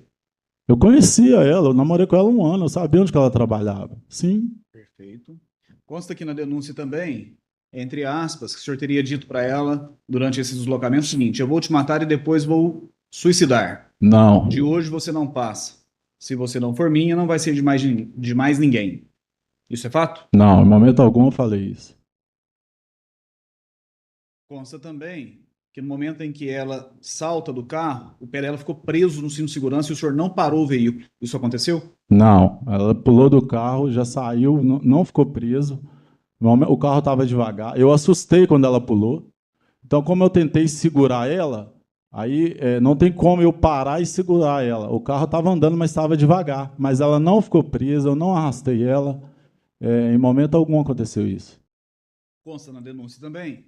Eu conhecia ela, eu namorei com ela 1 ano, eu sabia onde que ela trabalhava. Sim. Perfeito. Consta aqui na denúncia também, entre aspas, que o senhor teria dito para ela, durante esses deslocamentos, o seguinte: eu vou te matar e depois vou suicidar. Não. De hoje você não passa. Se você não for minha, não vai ser de mais ninguém. Isso é fato? Não, em momento algum eu falei isso. Consta também que no momento em que ela salta do carro, o pé dela ficou preso no cinto de segurança e o senhor não parou o veículo. Isso aconteceu? Não, ela pulou do carro, já saiu, não ficou preso. O carro estava devagar. Eu assustei quando ela pulou. Então, como eu tentei segurar ela, Aí não tem como eu parar e segurar ela. O carro estava andando, mas estava devagar. Mas ela não ficou presa, eu não arrastei ela. Em momento algum aconteceu isso. Consta na denúncia também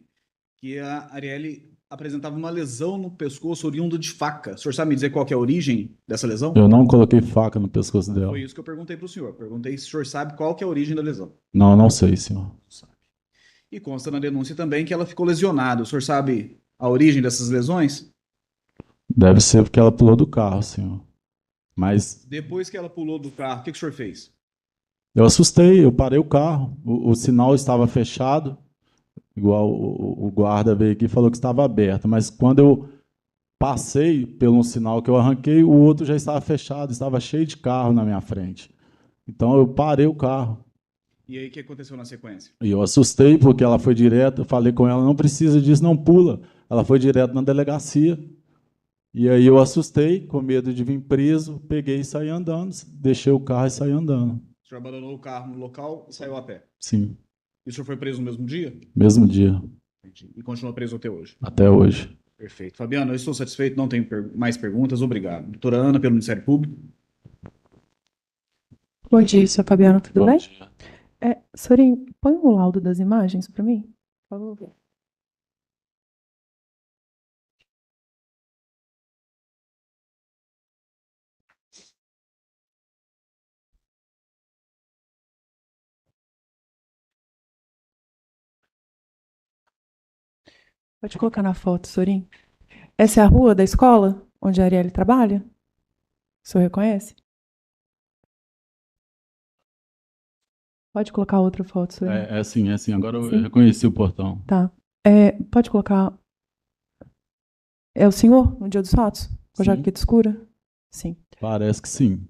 que a Arielle apresentava uma lesão no pescoço oriunda de faca. O senhor sabe me dizer qual que é a origem dessa lesão? Eu não coloquei faca no pescoço dela. Foi isso que eu perguntei para o senhor. Perguntei se o senhor sabe qual que é a origem da lesão. Não, não sei, senhor. Sabe. E consta na denúncia também que ela ficou lesionada. O senhor sabe a origem dessas lesões? Deve ser porque ela pulou do carro, senhor. Mas Depois que ela pulou do carro, o que o senhor fez? eu assustei, eu parei o carro. O sinal estava fechado, igual o guarda veio aqui e falou que estava aberto. Mas quando eu passei pelo sinal que eu arranquei, o outro já estava fechado, estava cheio de carro na minha frente. Então eu parei o carro. E aí o que aconteceu na sequência? E eu assustei porque ela foi direto, eu falei com ela, não precisa disso, não pula. Ela foi direto na delegacia. E aí eu assustei, com medo de vir preso, peguei e saí andando, deixei o carro e saí andando. O senhor abandonou o carro no local e saiu a pé? Sim, E o senhor foi preso no mesmo dia? mesmo dia, Entendi. E continua preso até hoje? até hoje. Perfeito. Fabiano, eu estou satisfeito, não tenho mais perguntas. Obrigado. Doutora Ana, pelo Ministério Público. Bom dia, senhor Fabiano, tudo Bom bem? dia. Sorin, põe o laudo das imagens para mim, por favor. Pode colocar na foto, Sorin. Essa é a rua da escola onde a Arielle trabalha? O senhor reconhece? Pode colocar outra foto, Sorin. É assim, agora eu Sim. reconheci o portão. Tá. Pode colocar. É o senhor no dia dos fatos? Com a Sim. jaqueta escura? Sim. Parece que sim.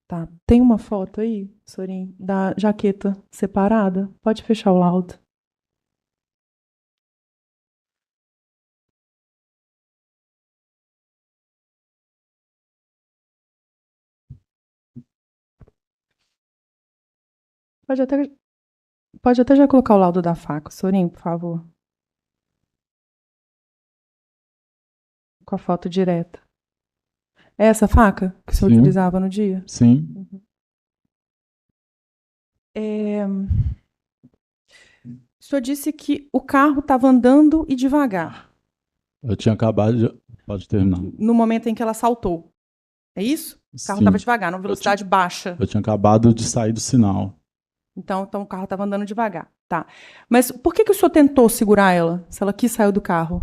Tá. Tem uma foto aí, Sorin, da jaqueta separada? Pode fechar o laudo. Pode até já colocar o laudo da faca, Sorin, por favor. Com a foto direta. É essa faca que o senhor Sim. utilizava no dia? Sim, O senhor disse que o carro estava andando e devagar eu tinha acabado de... Pode terminar. no momento em que ela saltou. É isso? O carro Sim. estava devagar, numa velocidade baixa. Eu tinha acabado de sair do sinal. Então o carro estava andando devagar. Tá. Mas por que o senhor tentou segurar ela, se ela quis sair do carro?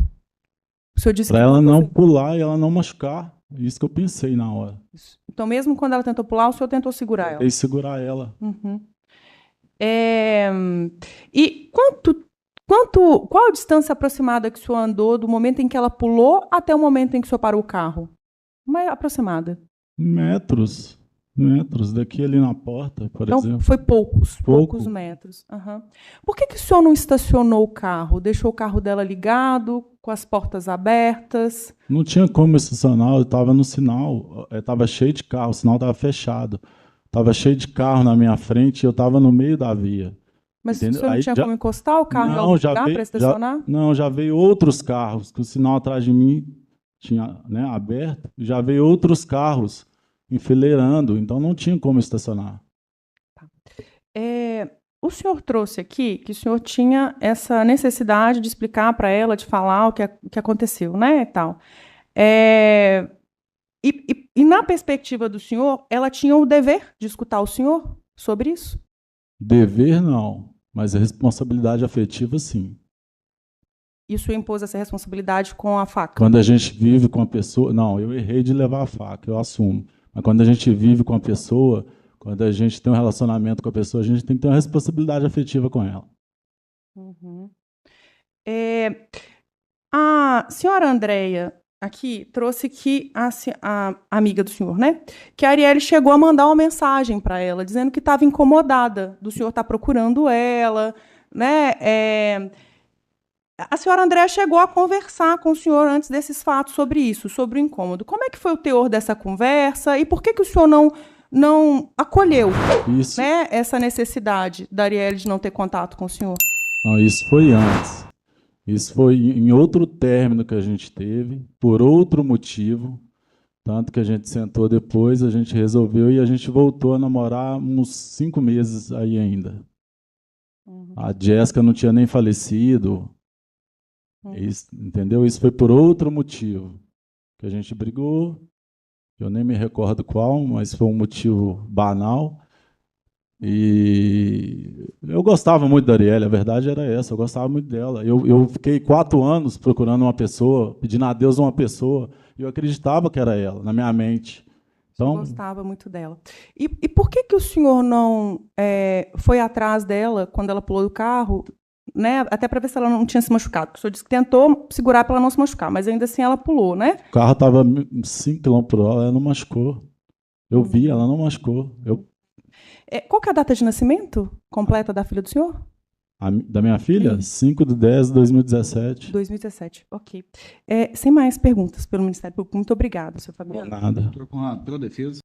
O senhor disse Para que ela tentou não segurar. pular e ela não machucar. Isso que eu pensei na hora. Então, mesmo quando ela tentou pular, o senhor tentou segurar ela. Tentei segurar ela. Uhum. E qual a distância aproximada que o senhor andou do momento em que ela pulou até o momento em que o senhor parou o carro? Uma aproximada. Metros, daqui ali na porta, por Então, exemplo. foi poucos Pouco. metros. Aham. Por que o senhor não estacionou o carro? Deixou o carro dela ligado, com as portas abertas? Não tinha como estacionar, eu estava no sinal, estava cheio de carro, o sinal estava fechado. Estava cheio de carro na minha frente e eu estava no meio da via. Mas Entendeu? o senhor não Aí tinha já- como encostar o carro em Não, algum já lugar veio- para estacionar? Não, já veio outros carros, que o sinal atrás de mim tinha, né, aberto, já veio outros carros enfileirando, então não tinha como estacionar. O senhor trouxe aqui que o senhor tinha essa necessidade de explicar para ela, de falar o que aconteceu, né, e tal. E na perspectiva do senhor, ela tinha o dever de escutar o senhor sobre isso? Dever não, mas a responsabilidade afetiva sim. E o senhor impôs essa responsabilidade com a faca? Quando a gente vive com a pessoa, não, eu errei de levar a faca, eu assumo. Mas quando a gente vive com a pessoa, quando a gente tem um relacionamento com a pessoa, a gente tem que ter uma responsabilidade afetiva com ela. Uhum. A senhora Andréia aqui trouxe que a amiga do senhor, né? Que a Arielle chegou a mandar uma mensagem para ela, dizendo que estava incomodada do senhor estar procurando ela, né? A senhora Andréia chegou a conversar com o senhor antes desses fatos sobre isso, sobre o incômodo. Como é que foi o teor dessa conversa e por que o senhor não acolheu, Isso, né, essa necessidade da Arielle de não ter contato com o senhor? não, isso foi antes. Isso foi em outro término que a gente teve, por outro motivo. Tanto que a gente sentou depois, a gente resolveu e a gente voltou a namorar uns 5 meses aí ainda. A Jéssica não tinha nem falecido. Isso, entendeu? Isso foi por outro motivo. Que a gente brigou, eu nem me recordo qual, mas foi um motivo banal. E eu gostava muito da Arielle, a verdade era essa, eu gostava muito dela. Eu fiquei 4 anos procurando uma pessoa, pedindo a Deus uma pessoa, e eu acreditava que era ela, na minha mente. Então, Eu gostava muito dela. E por que o senhor não foi atrás dela quando ela pulou do carro, né? Até para ver se ela não tinha se machucado? O senhor disse que tentou segurar para ela não se machucar, mas ainda assim ela pulou, né? o carro estava 5 km por hora, ela não machucou. Eu vi, ela não machucou. Qual que é a data de nascimento completa da filha do senhor? Da minha filha? 5/10/2017. 2017, ok. Sem mais perguntas pelo Ministério Público. Muito obrigada, senhor Fabiano. Nada. Doutor Conrado, pela defesa.